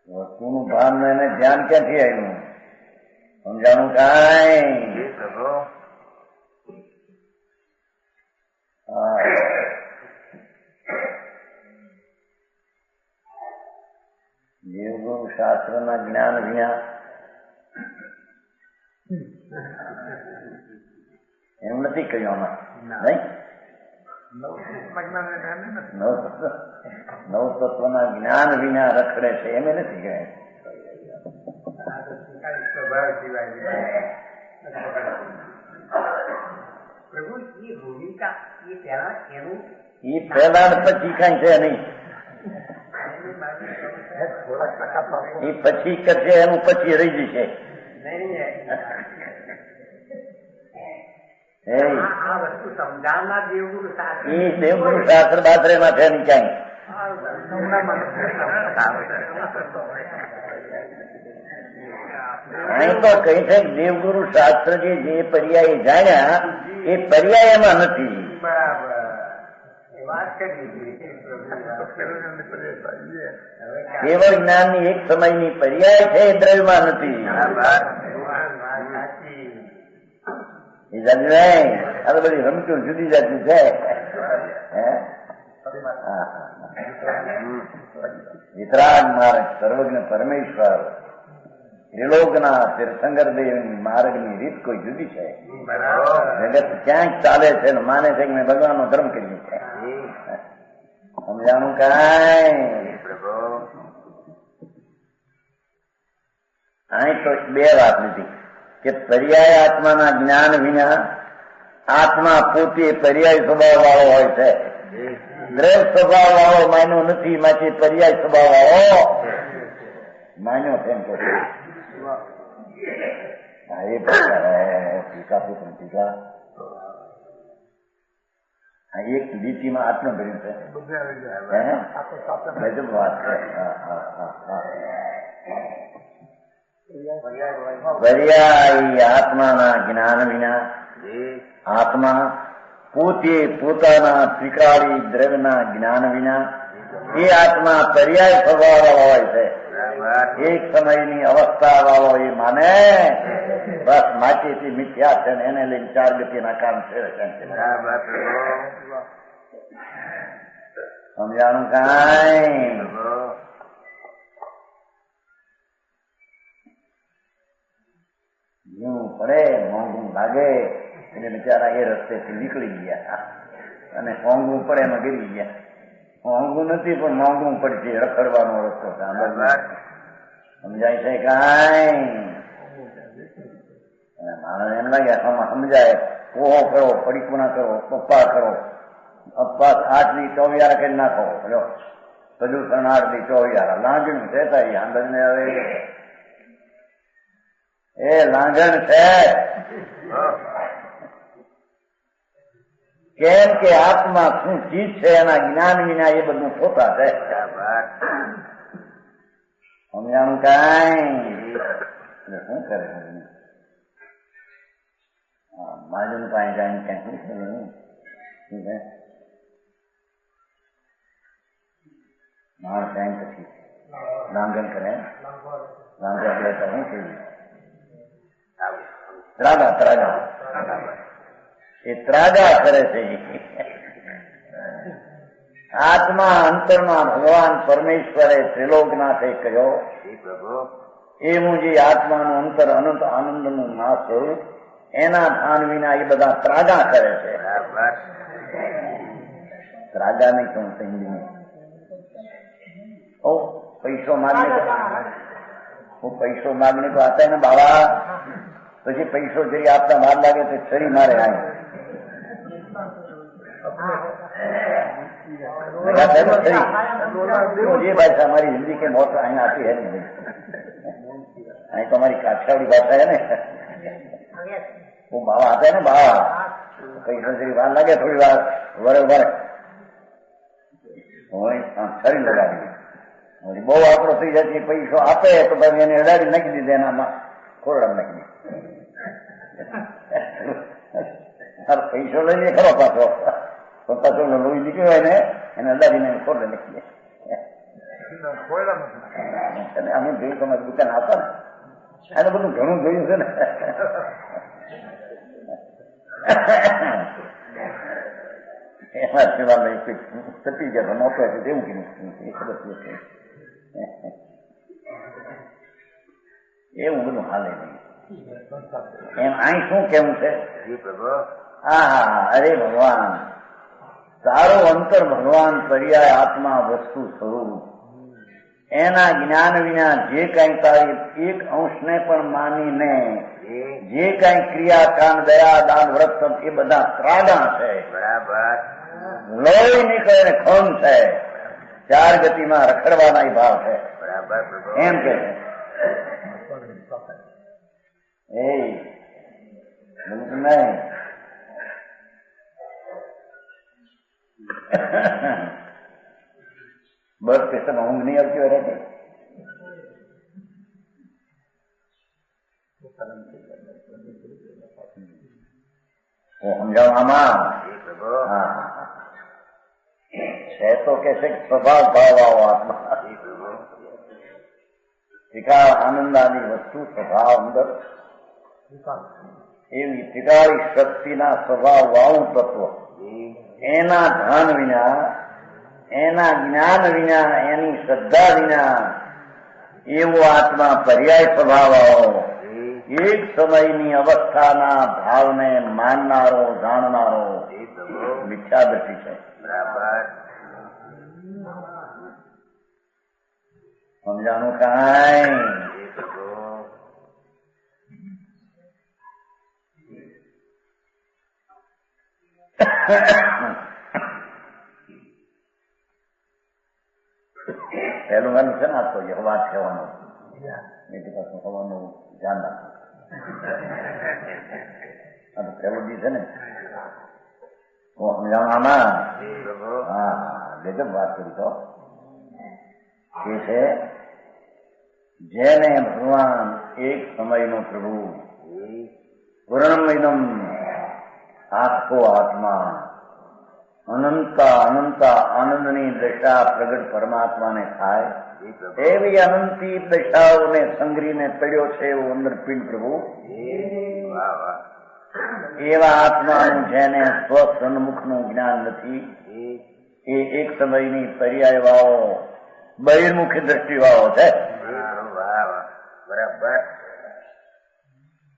વસ્તુનું ભાન એને ધ્યાન ક્યાંથી આવ્યું? સમજાણું કાંઈ? દેવગુરુ શાસ્ત્રના જ્ઞાન વિના એમ નથી કહ્યું આમાં નહીં. નવ તત્વના જ્ઞાન વિના રખડે છે એમ નથી કહે. એ પહેલા પછી કઈ છે નહીં. એ પછી કરશે એનું પછી રહી જશે. એ દેવગુરુ શાસ્ત્ર બાત્રે માં છે નહીં ક્યાંય. અહીં તો કઈ છે દેવગુરુ શાસ્ત્ર જે પર્યાય જાણ્યા એ પર્યાય એમાં નથી. કેવળ જ્ઞાનની એક સમયની પર્યાય છે એ દ્રવ્યમાં નથી. એ જાણ્યું આ તો બધી રમતું જુદી જાતી છે. વિતરાગ માર્ગ સર્વજ્ઞ પરમેશ્વર ત્રિલોકના તીર્થંકર દેવની માર્ગની રીત કોઈ જુદી છે. જગત ક્યાંક ચાલે છે ને માને છે કે મેં ભગવાનનો ધર્મ કર્યું છે. સમજાણું કાંઈ? અહીં તો બે વાત લીધી કે પર્યાય આત્માના જ્ઞાન વિના આત્મા પોતે પર્યાય સ્વભાવ વાળો હોય છે. દ્રવ્ય સ્વભાવ વાળો માન્યો નથી, માટે પર્યાય સ્વભાવ વાળો માન્યો છે. એક લીટીમાં આત્મ ભર્યું છે. ગજબ વાત છે. પર્યાય આત્માના જ્ઞાન વિના આત્મા પોતે પોતાના ત્રિકાળી દ્રવ્યના જ્ઞાન વિના એ આત્મા પર્યાય સ્વભાવ વાળો હોય છે. એક સમયની અવસ્થા વાળો એ માને બસ માટીથી મિથ્યા છે ને એને લઈને ચાર ગતિના કામ છે. સમજાણું કાંઈ? જીવું પડે મોંઘું લાગે એટલે બિચારા એ રસ્તેથી નીકળી ગયા અને મોંઘું પડે એમાં ગીરી ગયા. મોંઘું નથી પણ મોંઘું પડશે રખડવાનો રસ્તો. સમજાય છે કાંઈ? માણસ એમ લાગે સમજાય ઓહો કરો, પડીકુના કરો, પપ્પા કરો, અપ્પા 8 ચોવિયારા કરી નાખો. પ્રદૂષણ 8 ચોવિયારા લાંજણું છે તારી આંદરને. હવે એ લાંઘણ છે. કેમ કે આત્મા શું ચીજ છે એના જ્ઞાન વિના એ બધું ખોટા છે. સમજાણું કાંઈ? શું કરે મહાજન પાસે જાય ક્યાંક શું કરે? માણસ કાંઈ પછી લાંઘન કરે લાંઘન એટલે તો શું કહેવું ત્રાગા એ ત્રાગા કરે છે. આત્મા અંતરમાં ભગવાન પરમેશ્વરે ત્રિલોકનાથે કહ્યો એ હું જે આત્માનું અંતર અનંત આનંદનું નાશ સ્વરૂપ એના ભાન વિના એ બધા ત્રાગા કરે છે. ત્રાગા નહીં કહું હિન્દીમાં पैसों मांगने को आता है ना बाबा, પછી પૈસો જરી આપતા વાર લાગે તો છરી મારે આય ये भाषा हमारी हिंदी के बहुत यहाँ आती है नहीं, અહીં तो हमारी काठियावाड़ी भाषा है ना, वो बाबा आता है ना बाबा, पैसा जरी વાર લાગે થોડી વાર વરે છરી લગાવી બહુ આપણો થઈ જાય પૈસો આપે તો પછી એને અડાડી નાખી દીધે એનામાં ખોરડા નાખી પૈસો લઈને ખરો પાછો તો પાછો લોહી નીકળ્યો હોય ને એને અડાડીને ખોરડા નાખી દે. અમે જોયું તમારી દુકાન આવતા ને એને બધું ઘણું જોયું છે ને. એમાં સેવા તપી ગયા તો નહોતો એવું કે નહીં ખબર એવું બધું હાલે નહીં. એમ અહીં શું કેવું છે? હા અરે ભગવાન તારો અંતર ભગવાન પર્યાય આત્મા વસ્તુ સ્વરૂપ એના જ્ઞાન વિના જે કઈ તારી એક અંશને પણ માનીને જે કઈ ક્રિયા કાન દયા દાન વ્રત એ બધા ત્રાગા છે. બરાબર લોહી નીકળે ને ખૂન છે, ચાર ગતિમાં રખડવાના ભાવ છે. બરાબર એમ કે નહીં બસ પેશન ઊંઘ નહીં આવતી હોય રે સમજાવવામાં છે તો કે છે સ્વભાવ ભાવ આવો આત્મા ત્રિકાળ આનંદ આની વસ્તુ સ્વભાવ અંદર એવી ત્રિકાળી શક્તિના સ્વભાવ વાળું તત્વ એના ધ્યાન વિના એના જ્ઞાન વિના એની શ્રદ્ધા વિના એવો આત્મા પર્યાય સ્વભાવ આવો એક સમયની અવસ્થાના ભાવને માનનારો જાણનારો મિથ્યાદર્શી છે. બરાબર સમજાનું કાંઈ પહેલું ગાનું છે ને આ તો વાત કહેવાનું એથી પાછું હોવાનું ધ્યાન રાખવું. આ તો પહેલું દી છે ને હું સમજાવવામાં હા ગજબ વાત કરી તો એ છે જેને ભગવાન એક સમયનો પ્રભુ પૂર્ણમયનમ આખો આત્મા અનંતા અનંતા આનંદની દશા પ્રગટ પરમાત્માને થાય એવી અનંતી દશાઓને સંગ્રીને પડ્યો છે એવું અંદર પિંડ પ્રભુ એવા આત્માનું જેને સ્વસન્મુખનું જ્ઞાન નથી એ એક સમયની પર્યાય વાળો બહિર્મુખી દ્રષ્ટિ વાળો છે. બરાબર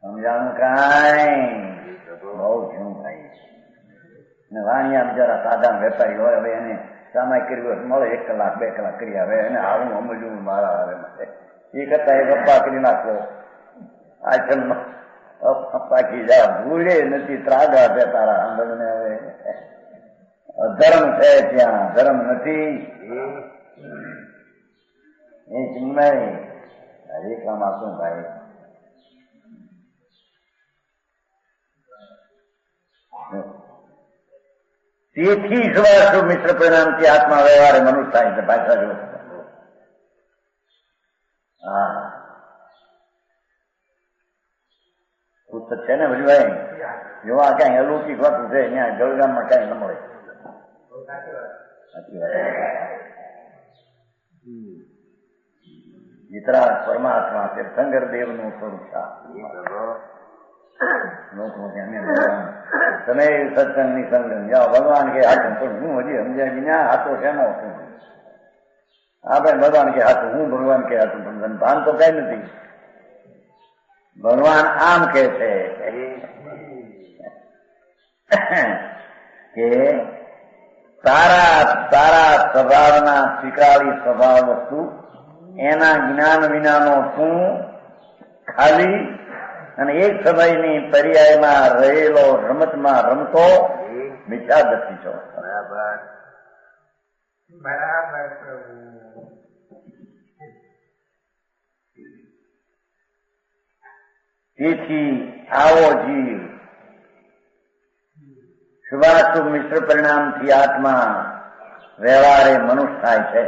સમજાણું કાંઈ બહુ શું ભાઈ ને વાણિયા બિચારા સાધારણ વેપારી હોય હવે એને સામાય કર્યું મળે 1 કલાક 2 કલાક કરી આવે એને આવું સમજવું મારા આવે માટે એ કરતા એ ગપ્પા કરી નાખો આચરણમાં પાકી જા ભૂલે નથી ત્રાગા છે તારા આંદોલને હવે ધર્મ છે ત્યાં ધર્મ નથી એ ચિન્મય હરેકમાં શું ભાઈ તેથી સવાસો મિશ્ર પરિણામથી આત્મા વ્યવહારે મનુષ્ય થાય છે. ભાષા જો હા પુસ્તક છે ને ભજભાઈ જોવા ક્યાંય અલૌકિક હોતું છે ત્યાં જળગામમાં ક્યાંય ન મળે. સાચી વાત વિતરાગ પરમાત્મા તીર્થંકર દેવનું સ્વરૂપ તમે સત્સંગની સંગમ જાઓ ભગવાન કે હાથું પણ હું હજી સમજ્યા વિના હાથો શેનો છું આપણે ભગવાન કે હાથું હું ભગવાન કે હાથું પણ ભાન તો કઈ નથી. ભગવાન આમ કે છે કે તારા તારા સ્વભાવના સ્વીકારી સ્વભાવ વસ્તુ એના જ્ઞાન વિનાનો તું ખાલી અને એક સમયની પર્યાયમાં રહેલો રમતમાં રમતો મિથ્યા દ્રષ્ટિ છો. બરાબર બરાબર પ્રભુ. તેથી આવો જીવ શુભાશુભ મિશ્ર પરિણામથી આત્મા વ્યવહારે મનુષ્ય થાય છે.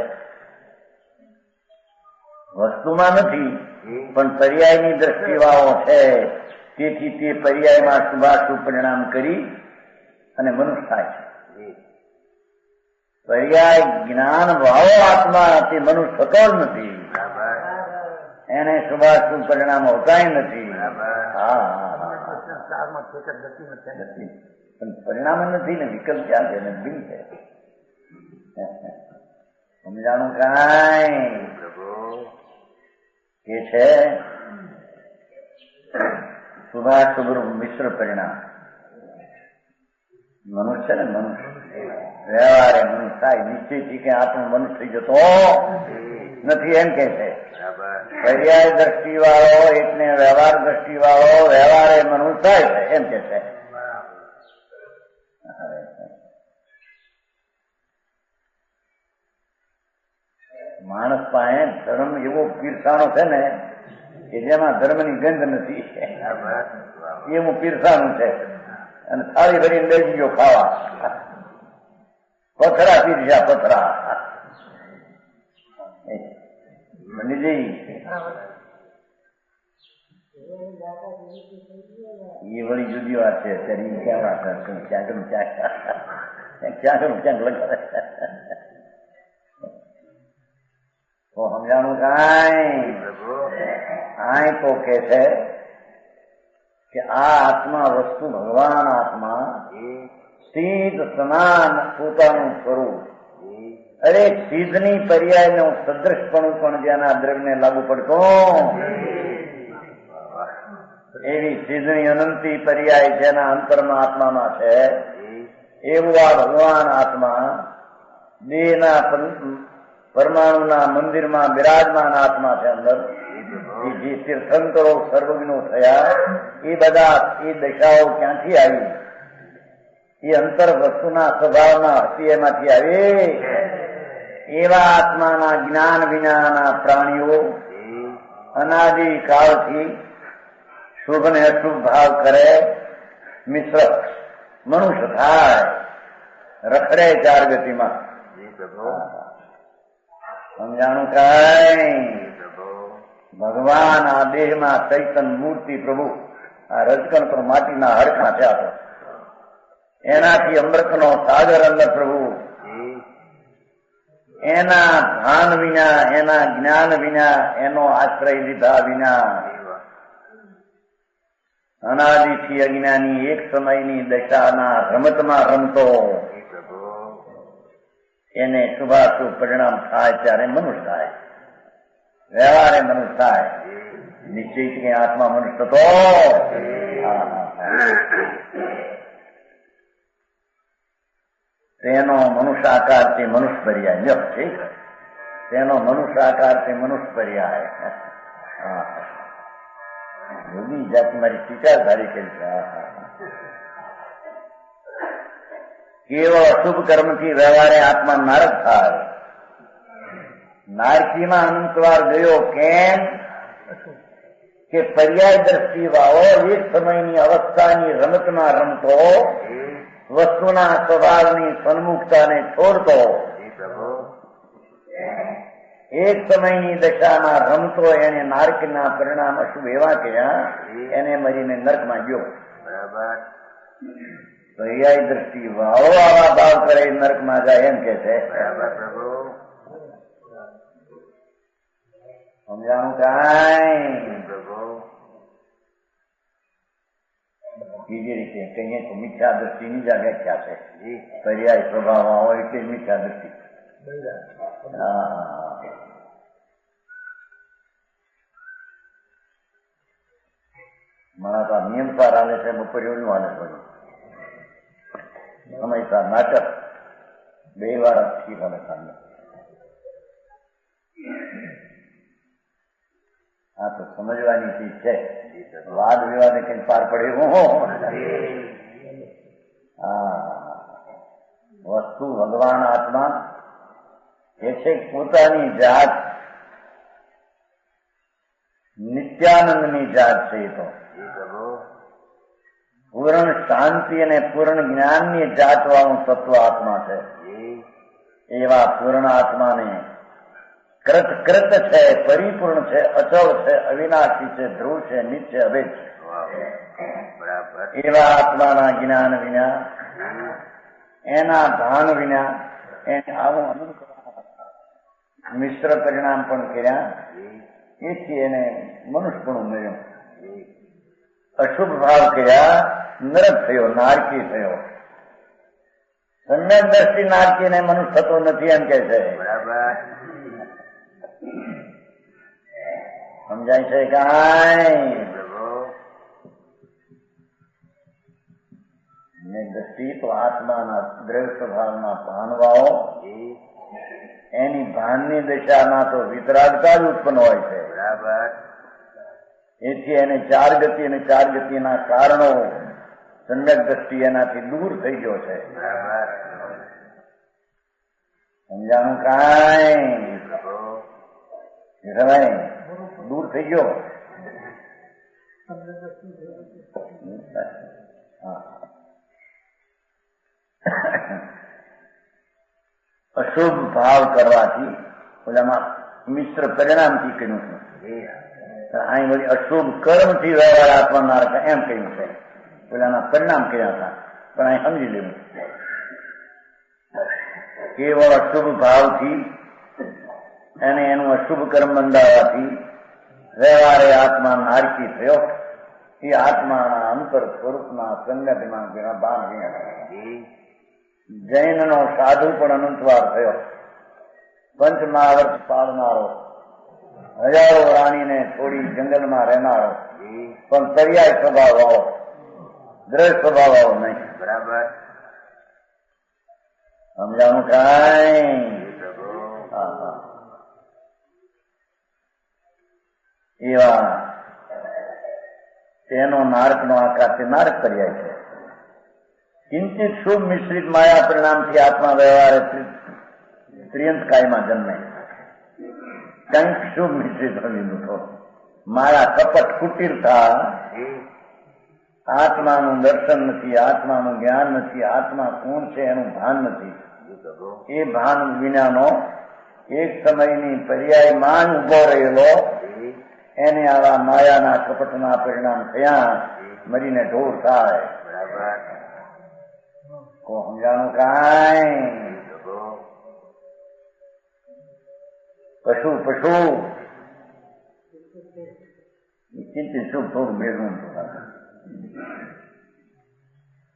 વસ્તુમાં નથી પણ પર્યાયની દ્રષ્ટિવાળો છે. તેથી તે પર્યાયમાં શુભાશુભ પરિણામ કરી અને મનુષ્ય થાય છે. પર્યાય જ્ઞાન વાળો આત્મા તે મનુષ્ય થતો જ નથી. એને શુભાશુભ પરિણામ હોતા નથી. પણ પરિણામ નથી ને વિકલ્પ ક્યાં છે ને બિલ છે. સમજાણું કાંઈ એ છે શુભાશુભ મિશ્ર પરિણામ. મનુષ્ય ને મનુષ્ય વ્યવહારે મનુષ્ય થાય નિશ્ચયથી કે આપણું મનુષ્ય થઈ જતો નથી એમ કે છે. પર્યાય દ્રષ્ટિ વાળો એકને વ્યવહાર દ્રષ્ટિ વાળો વ્યવહારે મનુષ્ય થાય છે એમ કે છે. માણસ પાસે ધર્મ એવો પીરસાણો છે ને કે જેમાં ધર્મની ગંધ નથી એવું પીરસાણું છે. અને થાળી ભરીને લઈ ગયો ખાવા પથરા પીરસ્યા પથરા બની એ વળી જુદી વાત છે. અત્યારે એ ક્યાં વાત ક્યાંક લગાડે તો સમજાણું કાંઈ આય તો કે છે કે આ આત્મા વસ્તુ ભગવાન આત્મા સિદ્ધ સમાન પોતાનું સ્વરૂપ અરે સિદ્ધની પર્યાયનું સદૃશપણું પણ જેના દ્રવ્યને લાગુ પડતો એવી સિદ્ધની અનંતી પર્યાય જેના અંતરમાં આત્મામાં છે એવું આ ભગવાન આત્મા દેહના પરમાણુના મંદિરમાં બિરાજમાન આત્મા છે. અંદર જે તીર્થંકરો સર્વજ્ઞો થયા એ બધા એ દશાઓ ક્યાંથી આવી? એ અંતર વસ્તુના સ્વભાવના હતી એમાંથી આવી. એવા આત્માના જ્ઞાન વિનાના પ્રાણીઓ અનાદિ કાળથી શુભ ને અશુભ ભાવ કરે મિશ્ર મનુષ્ય થાય રખડે ચાર ગતિમાં. સમજાણું કાંઈ ભગવાન આ દેહમાં ચૈતન મૂર્તિ પ્રભુ આ રજકણ પર માટીના હડકા થયા તો એનાથી અમૃતનો સાગર અંદર પ્રભુ એના ભાન વિના એના જ્ઞાન વિના એનો આશ્રય લીધા વિના અનાદિથી અજ્ઞાની એક સમયની દશાના રમતમાં રમતો એને શુભાશુભ પરિણામ થાય ત્યારે મનુષ્ય થાય વ્યવહારે મનુષ્ય થાય. નિશ્ચિત કે આત્મા મનુષ્ય તો તેનો મનુષ્ય આકારથી મનુષ્ય પર્યાય ઠીક તેનો મનુષ્ય આકારથી મનુષ્ય પર્યાય યોગી જાત મારી વિચારધારી કરી છે. કેવળ અશુભ કર્મથી વ્યવહારે આત્મા નારક થાય. નારકીમાં અનંતવાર ગયો કેમ કે પર્યાય દ્રષ્ટિ વાળો એક સમયની અવસ્થાની રમતમાં રમતો વસ્તુના સ્વભાવની સન્મુખતાને છોડતો એક સમયની દશામાં રમતો એને નારકના પરિણામ અશુભ એવા કર્યા એને મરીને નર્કમાં ગયો. બરાબર પર્યાય દ્રષ્ટિ વાળો આવા ભાવ કરે નર્કમાં જાય એમ કે છે. સમજાણું કાંઈ પ્રભુ. બીજી રીતે કહીએ તો મિથ્યા દ્રષ્ટિની જ આ વ્યાખ્યા છે. પર્યાય સ્વભાવમાં હોય કે મિથ્યા દ્રષ્ટિ. મારા તો નિયમ સાર હાલે છે, બપોરીઓનું હાલે બધું સમયસર નાટક 2 વાર ઠીક હાલે સામે. આ તો સમજવાની ચીજ છે. વાદ વિવાદે કઈ પાર પડે વસ્તુ ભગવાન આત્મા એ છે પોતાની જાત નિત્યાનંદની જાત છે. એ તો પૂર્ણ શાંતિ અને પૂર્ણ જ્ઞાનની જાત વાળું તત્વ આત્મા છે. એવા પૂર્ણ આત્માને કૃત કૃત છે, પરિપૂર્ણ છે, અચળ છે, અવિનાશી છે, ધ્રુવ છે, નિત્ય અભેદ છે. એવા આત્માના જ્ઞાન વિના, એના ભાન વિના એને આવું મિશ્ર પરિણામ પણ કર્યા. એથી એને મનુષ્યપણું મળ્યું. અશુભ ભાવ કર્યા, નરક થયો, નારકી થયો. સમ્યક દ્રષ્ટિ નારકીને મનુષ્ય થતો નથી એમ કે છે. સમજાય છે કાંઈ? દ્રષ્ટિ તો આત્માના દ્રવ્ય સ્વભાવના ભાનવાઓ, એની ભાનની દશામાં તો વિતરાગતા જ ઉત્પન્ન હોય છે. એથી એને 4 ગતિ અને 4 ગતિના કારણો સમ્યક દ્રષ્ટિ એનાથી દૂર થઈ ગયો છે. સમજાણું કાંઈ? દૂર થઈ ગયો. અશુભ ભાવ કરવાથી ઓલામાં મિશ્ર પરિણામથી કહ્યું છે. અહીં બધી અશુભ કર્મથી વ્યવહાર આત્મા નારક એમ કહ્યું છે. પેલાના પરિણામ કયા હતા પણ અહીં સમજી લેવું. કેવળ અશુભ ભાવથી અને એનું અશુભ કર્મ બંધાવાથી વ્યવહારે આત્મા નારકી થયો. એ આત્માના અંતર સ્વરૂપના સંગતના ભાન જૈનનો સાધુ પણ અનંતવાર થયો. પંચ મહાવર્ત પાડનારો, હજારો રાણીને છોડી જંગલમાં રહેનારો, પણ પર્યાય સ્વભાવ આવો, દ્રઢ સ્વભાવ આવો નહીં. બરાબર સમજાણું કાંઈ? એવા તેનો નારકનો આકાર તે નારક પર્યાય છે. કિંચિત શુભ મિશ્રિત માયા પરિણામથી આત્મા વ્યવહારે ત્રિયંત કાયમાં જન્મે. કંઈક શુભ મિશ્રિત લીધું તો માયા કપટ કુટીરતા, આત્માનું દર્શન નથી, આત્માનું જ્ઞાન નથી, આત્મા કોણ છે એનું ભાન નથી. એ ભાન વિનાનો એક સમયની પર્યાયમાં ઉભો રહેલો એને આવા માયાના કપટના પરિણામ થયા, મરીને ઢોર થાય. સમજાણું કાંઈ? પશુ પશુ ચિંતિત સુખ થોડું મેળવું.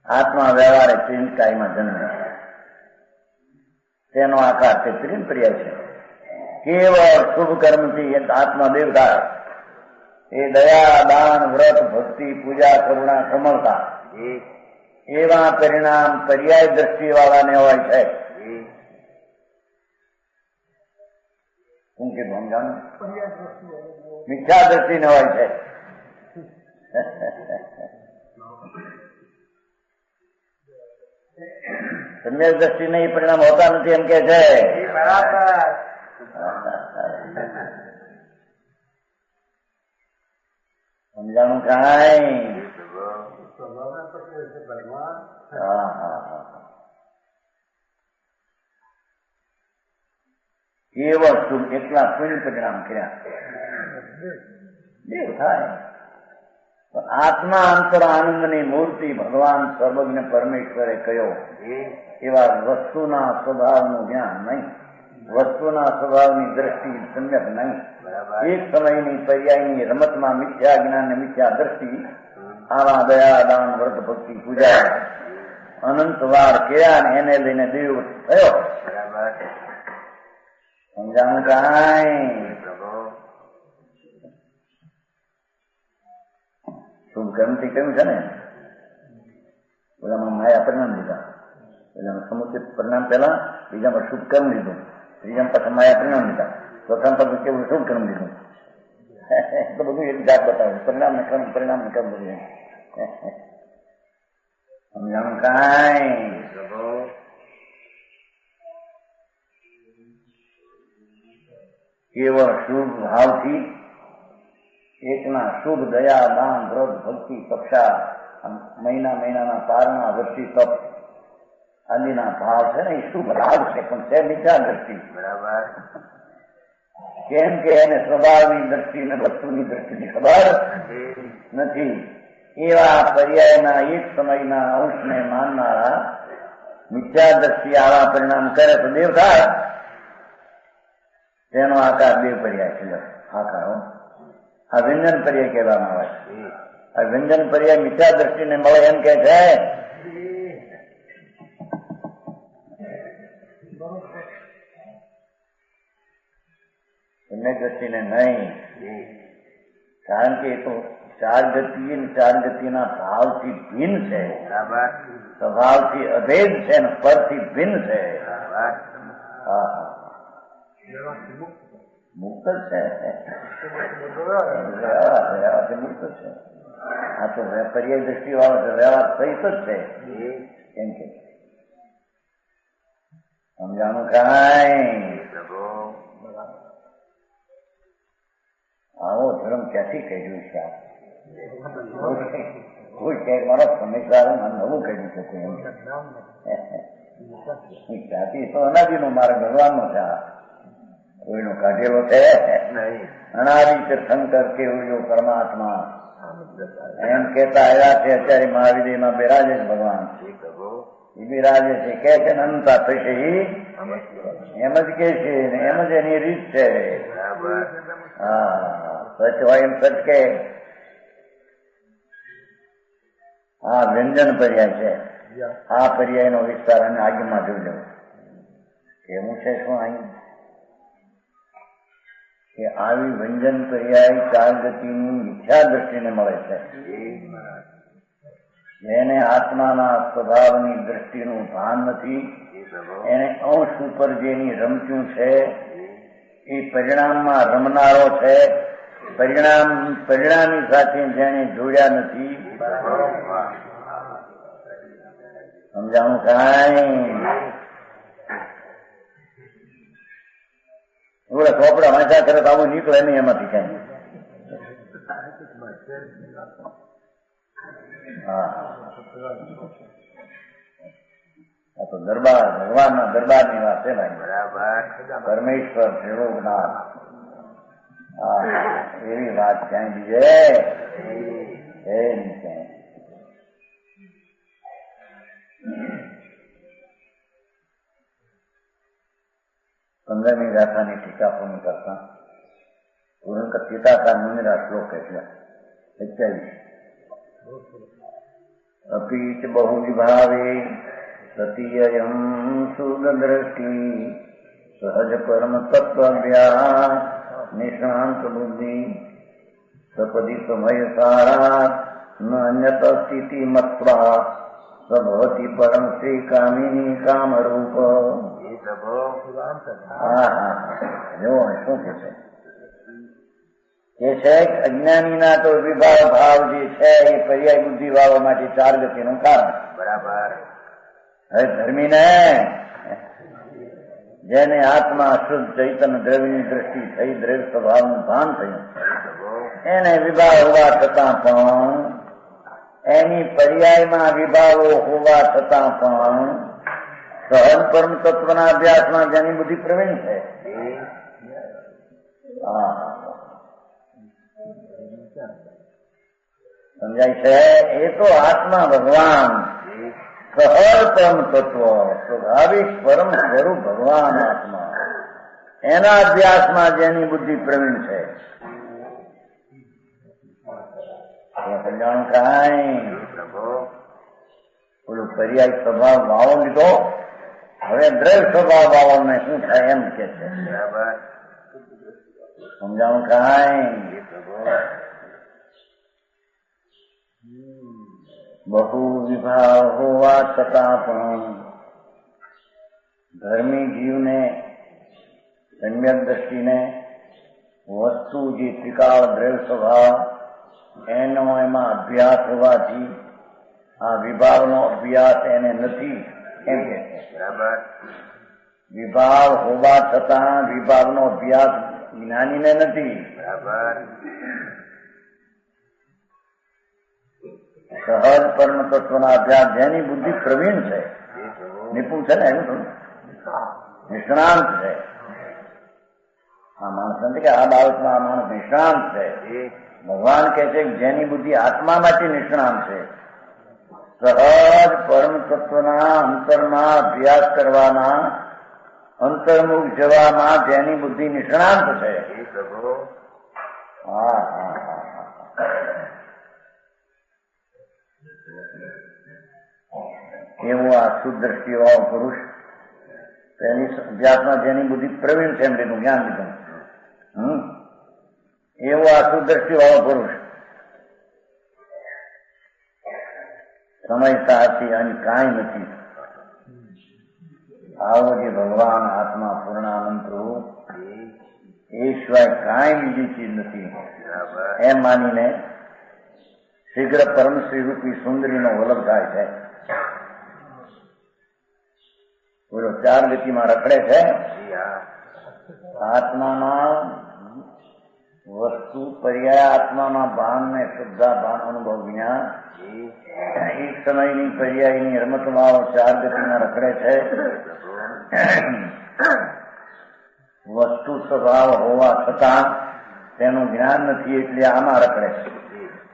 આત્મા વ્યવહારે ચિંતકાયમાં જન્મે. તેનો આકાર તે ત્રિન પર્યાય છે. કેવળ શુભ કર્મથી આત્મા દેવદાર, એ દયા, દાન, વ્રત, ભક્તિ, પૂજા, કરુણા, સમળતા એવા પરિણામ પર્યાય દ્રષ્ટિ વાળાને હોય છે. શું કીધું સમજાણું? મિથ્યા દ્રષ્ટિને હોય છે. સમ્યક દ્રષ્ટિને એ પરિણામ હોતા નથી એમ કે છે. સમજાણું કાંઈ? કેવળ શુભ એટલા પુણ્ય પરિણામ કર્યા દેવ થાય. આત્મા અંતર આનંદની મૂર્તિ ભગવાન સર્વજ્ઞ પરમેશ્વરે કયો એવા વસ્તુના સ્વભાવનું જ્ઞાન નહીં. વસ્તુના સ્વભાવની દ્રષ્ટિ સમ્યક નહીં. એક સમયની પર્યાયની રમતમાં મિથ્યા જ્ઞાન ને મિથ્યા દ્રષ્ટિ આવા દયા દાન વ્રત ભક્તિ પૂજા અનંત વાર કયા ને એને લઈને દેવ થયો. સમજાણું કાંઈ? શુભ કર્મથી કહ્યું છે ને, પેલામાં માયા પરિણામ લીધા, પેલામાં સમુચિત પરિણામ પહેલા, બીજામાં શુભ કર્મ લીધું, ત્રીજામાં પાછા માયા પરિણામ લીધા, ચોથા પછી કેવું શુભ કર્મ લીધું. તો બધું એક જાત બતાવે, પરિણામ ને કર્મ, પરિણામ ને કર્મ બધું. સમજાણું કાંઈ? કેવળ શુભ ભાવથી એકના શુભ દયા દાન વ્રત ભક્તિ કક્ષા મહિનાના તારના વચ્ચે તપ આદિના ભાવ છે ને એ શુભ લાભ છે, પણ છે બીજા દ્રષ્ટિ. બરાબર. કેમ કે એને સ્વભાવની દ્રષ્ટિ ને વસ્તુની દ્રષ્ટિની ખબર નથી. એવા પર્યાયના એક સમયના અંશને માનનારા મિથ્યા દ્રષ્ટિ આવા પરિણામ કરે તો દેવ થાય. તેનો આકાર દેવ પર્યાય છે. આકારો આ વ્યંજન પર્યાય કહેવામાં આવે છે. આ વ્યંજન પર્યાય મિથ્યા દ્રષ્ટિને મળે એમ કે છે. એમને દ્રષ્ટિને નહીં, કારણ કે એ તો ચાર ગતિ ચાર ગતિના ભાવથી ભિન્ન છે, સ્વભાવથી અભેદ છે ને પરથી ભિન્ન છે. મુક્ત છે, મુક્ત છે. આ તો પર્યાય દ્રષ્ટિ વાળો છે, વ્યવહાર સહિત જ છે. કેમ કે સમજાણું કાંઈ? આવો ધર્મ ક્યાંથી કહ્યું છે? કોઈ ક્યાંક મારા સમયકાર નવું કહ્યું છે ક્યાંથી? તો અનાદિનો માર્ગ ભગવાનનો છે, કોઈનો કાઢેલો છે અનાદિ તીર્થંકર કેવડ્યો પરમાત્મા એમ કેતા આવ્યા છે. અત્યારે મહાવિદયમાં બિરાજે છે ભગવાન, એ બિરાજે છે, કે છે અનંતા થશે એમ જ કે છે, એમ જ એની રીત છે. હા, સચ હોય એમ સચ કે. આ વ્યંજન પર્યાય છે. આ પર્યાયનો વિસ્તાર અને આગળમાં જોઈ કેવું છે શું અહીં કે આવી વ્યંજન પર્યાય ચાર ગતિની મિથ્યા દ્રષ્ટિને મળે છે. જેને આત્માના સ્વભાવની દ્રષ્ટિનું ભાન નથી, એને અંશ ઉપર જેની રમતું છે એ પરિણામમાં રમનારો છે. પરિણામી સાથે જેને જોડ્યા નથી. સમજાણું કાંઈ? થોડા ચોપડા વાંચા કરે તો આવું નીકળે નહીં એમાંથી કઈ. હા, આ તો દરબાર ભગવાનના દરબારની વાત છે ભાઈ. બરાબર. પરમેશ્વર ત્રિલોકનાથ. હા, એવી વાત ક્યાંય બીજે એ નહીં. 15મી ગાથાની ટીકા પૂર્ણ કરતા પૂર્ણ ટીકાકાર મુનિના શ્લોક એટલે 21 અપીચ બહુ વિભાવે સતીયમ સુદ્રષ્ટિ સહજ પરમ તત્વવ્યા નિષ્ણાંત બુદ્ધિ સપદી સમય સારા ન અન્યત સ્થિતિ મત્વા સભવતી પરમ શ્રી કામિની કામરૂપ. શું કે છે અજ્ઞાનીના તો વિભાવ ભાવ જે છે એ પર્યાય બુદ્ધિ વાળો માટે ચાર ગતિનું કારણ. બરાબર. હવે ધર્મીને જેને આત્મા શુદ્ધ ચૈતન્ય દ્રવ્યની દ્રષ્ટિ થઈ, દ્રવ્ય સ્વભાવનું ભાન થયું, એને વિભાવ હોવા છતાં પણ એની પર્યાયમાં વિભાવો હોવા છતાં પણ સહજ પરમ તત્વના અભ્યાસમાં જેની બુદ્ધિ પ્રવીણ છે. સમજાય છે? એ તો આત્મા ભગવાન સહજ પરમ તત્વ સ્વાભાવિક પરમ સ્વરૂપ ભગવાન આત્મા એના અભ્યાસમાં જેની બુદ્ધિ પ્રવીણ છે એ સમજાણું કાંઈ પેલું પર્યાય સ્વભાવ વાવો લીધો, હવે દ્રઢ સ્વભાવ વાવો ને શું થાય એમ કે છે. સમજાણું કાંઈ બહુ વિભાવ હોવા છતાં પણ ધર્મી જીવને સમ્યક દ્રષ્ટિને વસ્તુ જે ત્રિકાળ દ્રવ્ય સ્વભાવ એનો એમાં અભ્યાસ હોવાથી આ વિભાવનો અભ્યાસ એને નથી એમ કે બરાબર. વિભાવ હોવા છતાં વિભાવનો અભ્યાસ જ્ઞાનીને નથી બરાબર. સહજ પરમ તત્વના અભ્યાસ જેની બુદ્ધિ પ્રવીણ છે, નિપુણ છે ને, એનું થોડું નિષ્ણાંત છે. આ માણસ નથી કે આ બાબતમાં આ માણસ નિષ્ણાંત છે. ભગવાન કહે છે કે જેની બુદ્ધિ આત્મામાંથી નિષ્ણાંત છે, સહજ પરમ તત્વના અંતરમાં અભ્યાસ કરવાના અંતર્મુખ જવામાં જેની બુદ્ધિ નિષ્ણાંત છે. હા હા એવો આ સુદ્રષ્ટિવાળો પુરુષ તેની અભ્યાસમાં જેની બુદ્ધિ પ્રવીણ છે એમ લીધું, જ્ઞાન લીધું. એવો આ સુદ્રષ્ટિવાળો પુરુષ સમય સાથી અને કાંઈ નથી. આવો જે ભગવાન આત્મા પૂર્ણાનંદ પ્રભુ એ સિવાય કાંઈ બીજી ચીજ નથી એમ માનીને શીઘ્ર પરમશ્રી રૂપી સુંદરીનો વલ્લભ થાય છે. બોલો, 4 ગતિમાં રખડે છે. આત્મામાં વસ્તુ પર્યાય આત્મામાં ભાન ને શુદ્ધા ભાન અનુભવ જ્ઞાન એક સમયની પર્યાયની રમતમાં 4 ગતિમાં રખડે છે. વસ્તુ સ્વભાવ હોવા છતાં તેનું જ્ઞાન નથી એટલે આમાં રખડે છે.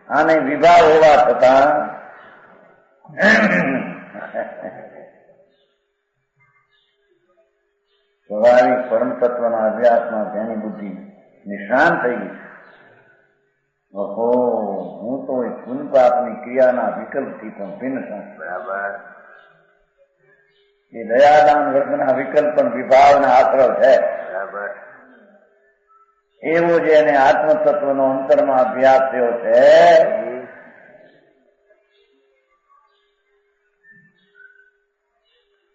આને વિભાવ હોવા છતાં સ્વાભાવિક પરમ તત્વના અભ્યાસમાં જેની બુદ્ધિ નિષ્ણાંત થઈ ગઈ. ઓહો, હું તો એ પુન પાપની ક્રિયાના વિકલ્પથી પણ ભિન્ન છું. બરાબર. એ દયાદાન વર્ગના વિકલ્પ પણ વિભાવના આશ્રવ છે. બરાબર. એવો જેને આત્મતત્વનો અંતરમાં અભ્યાસ થયો છે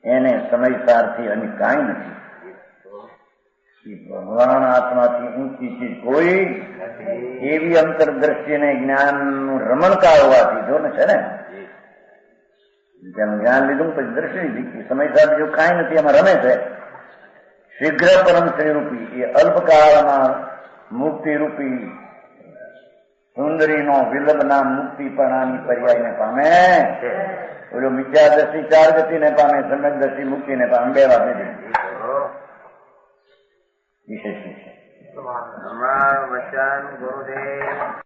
એને સમયસારથી અને કાંઈ નથી. ભગવાન આત્માથી ઊંચી ચીજ કોઈ એવી અંતરદ્રષ્ટિને જ્ઞાનનું રમણકાર હોવાથી જો ને છે ને, જેનું જ્ઞાન લીધું પછી દ્રષ્ટિ લીધી, સમયસાર જો કાંઈ નથી એમાં રમે છે. શીઘ્ર પરમ શ્રીરૂપી એ અલ્પકાળમાં મુક્તિરૂપી સુંદરીનો વિલંબના મુક્તિપણાની પર્યાયને પામે. ઓલો મિથ્યાદર્શિ 4 ગતિને પામે, સમ્યકદર્શિ મુક્તિને પામે. 2 વાત નથી. વિશેષ છે. વચન ગુરુદેવ